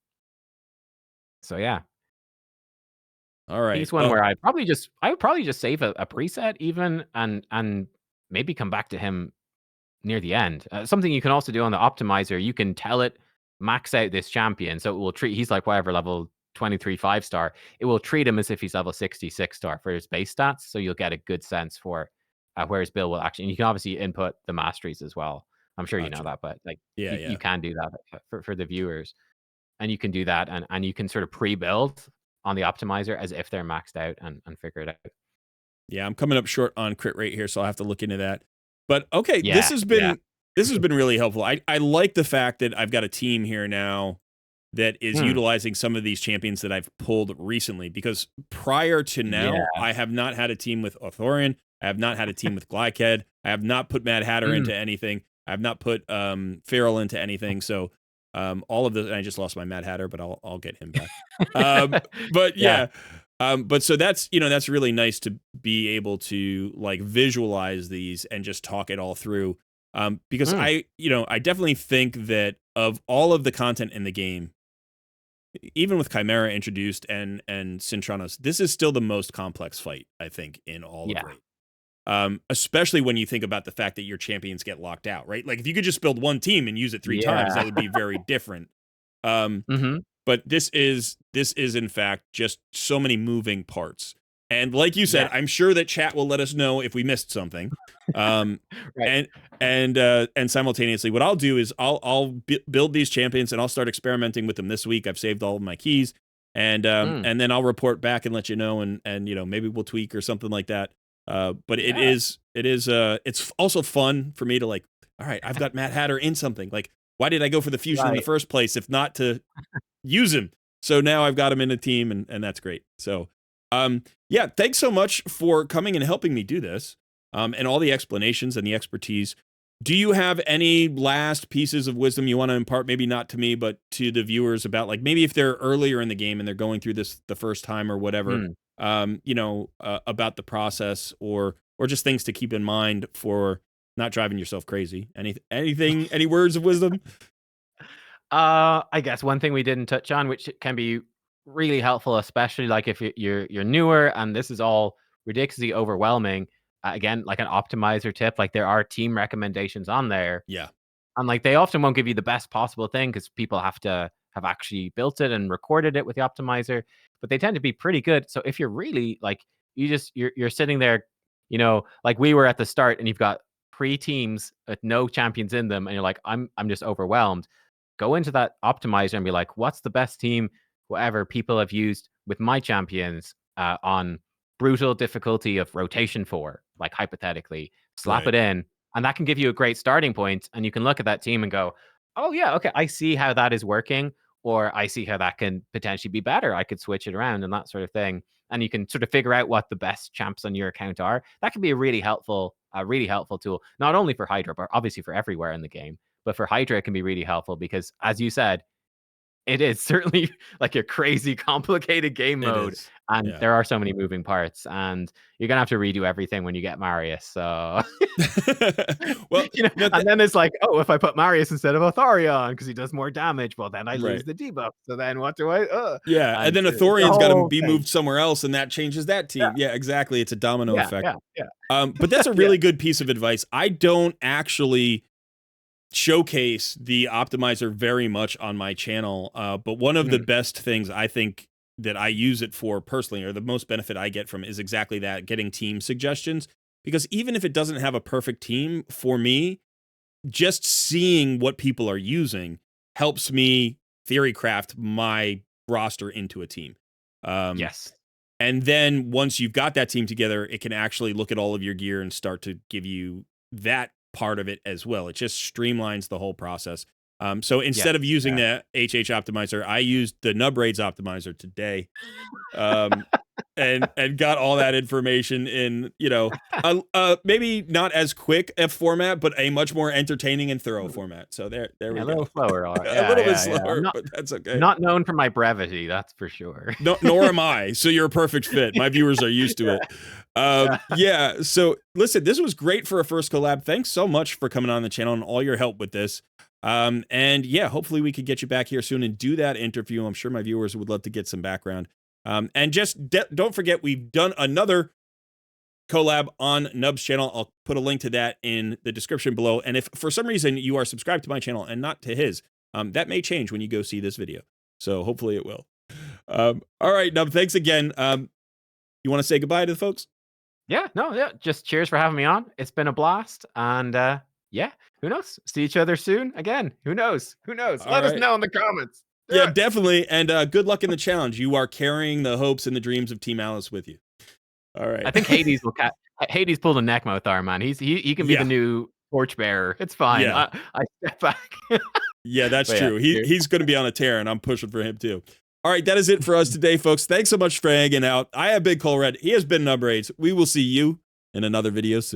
so yeah, All right. he's one where I would probably just save a preset even and maybe come back to him near the end. Something you can also do on the optimizer, you can tell it max out this champion, so it will treat. He's like whatever level 23 5-star. It will treat him as if he's level 66-star for his base stats, so you'll get a good sense for where his build will actually. And you can obviously input the masteries as well. I'm sure you know Gotcha. that, but like Yeah, you yeah. can do that for the viewers, and you can do that, and you can sort of pre-build on the optimizer as if they're maxed out and figure it out. Yeah, I'm coming up short on crit rate here, so I'll have to look into that. But okay, Yeah, yeah. this has been really helpful. I like the fact that I've got a team here now that is Hmm. utilizing some of these champions that I've pulled recently, because prior to now, Yeah. I have not had a team with Authorian. I have not had a team with Glyked. I have not put Mad Hatter Mm. into anything. I have not put Feral into anything. So all of this, and I just lost my Mad Hatter, but I'll get him back. But Yeah. yeah, but so that's really nice to be able to like visualize these and just talk it all through. Because Mm. I definitely think that of all of the content in the game, even with Chimera introduced and Cintranos, this is still the most complex fight, I think, in all of Yeah. Raid. Especially when you think about the fact that your champions get locked out, right? Like if you could just build one team and use it 3 times, Yeah. that would be very different. Um, Mhm. but this is in fact just so many moving parts. And like you said, Yes. I'm sure that chat will let us know if we missed something. Um, Right. and simultaneously, what I'll do is I'll build these champions and I'll start experimenting with them this week. I've saved all of my keys, Mm. and then I'll report back and let you know, and maybe we'll tweak or something like that. But Yeah. it's also fun for me to like. All right, I've got Matt Hatter in something. Like, why did I go for the fusion in the Right. first place if not to use him? So now I've got him in a team, and that's great. So Yeah, thanks so much for coming and helping me do this, and all the explanations and the expertise. Do you have any last pieces of wisdom you want to impart? Maybe not to me, but to the viewers about like maybe if they're earlier in the game and they're going through this the first time or whatever, Hmm. about the process or just things to keep in mind for not driving yourself crazy. Anything, any words of wisdom? I guess one thing we didn't touch on, which can be really helpful, especially like if you're newer and this is all ridiculously overwhelming. Again, like an optimizer tip, like there are team recommendations on there, Yeah, and like they often won't give you the best possible thing because people have to have actually built it and recorded it with the optimizer, but they tend to be pretty good. So if you're really like you're sitting there, like we were at the start, and you've got pre-teams with no champions in them, and you're like, I'm just overwhelmed. Go into that optimizer and be like, what's the best team, whatever people have used with my champions on brutal difficulty of rotation 4, like hypothetically, slap right, it in, and that can give you a great starting point, and you can look at that team and go, oh yeah, okay, I see how that is working, or I see how that can potentially be better. I could switch it around and that sort of thing. And you can sort of figure out what the best champs on your account are. That can be a really helpful tool, not only for Hydra, but obviously for everywhere in the game. But for Hydra, it can be really helpful because, as you said, it is certainly like a crazy complicated game it mode, is. and Yeah. there are so many moving parts, and you're gonna have to redo everything when you get Marius. So Well, no, and then it's like, oh, if I put Marius instead of Athorion because he does more damage, well, then I lose right. the debuff. So then what do I? Yeah, and And then it's a Athorian's got to whole be thing. moved somewhere else, and that changes that Yeah, team. Yeah, exactly. It's a domino yeah, effect. yeah, yeah, But that's a yeah. really good piece of advice. I don't actually showcase the optimizer very much on my channel, but one of the Mhm. best things I think that I use it for personally, or the most benefit I get from it, is exactly that: getting team suggestions. Because even if it doesn't have a perfect team for me, just seeing what people are using helps me theory craft my roster into a team. Um, Yes, and then once you've got that team together, it can actually look at all of your gear and start to give you that part of it as well. It just streamlines the whole process. So yes, instead of using yeah. the HH optimizer, I used the Nub Raids optimizer today. Um, and got all that information in, maybe not as quick a format, but a much more entertaining and thorough format. So there Yeah, we a go. little slower. A Yeah, little bit yeah, yeah. I'm slower, not but that's okay. not known for my brevity, that's for sure. No, nor am I. So you're a perfect fit. My viewers are used to it. Yeah. Yeah. So listen, this was great for a first collab. Thanks so much for coming on the channel and all your help with this. And yeah, hopefully we could get you back here soon and do that interview. I'm sure my viewers would love to get some background. And just don't forget, we've done another collab on Nub's channel. I'll put a link to that in the description below. And if for some reason you are subscribed to my channel and not to his, that may change when you go see this video. So hopefully it will. All right, Nub, thanks again. You want to say goodbye to the folks? Yeah, no, yeah, just cheers for having me on. It's been a blast, and, yeah, who knows? See each other soon again. Who knows? Who knows? All Let us right. know in the comments. Do Yeah, it. definitely. And good luck in the challenge. You are carrying the hopes and the dreams of Team Alice with you. All right. I think Hades pulled a neck mouth arm, man. He can be the Yeah. new torchbearer. It's fine. Yeah. I step back. Yeah, that's But yeah, true. cheers. He's going to be on a tear, and I'm pushing for him too. All right, that is it for us today, folks. Thanks so much for hanging out. I have Big Cole Red. He has been Nub Raids. We will see you in another video soon.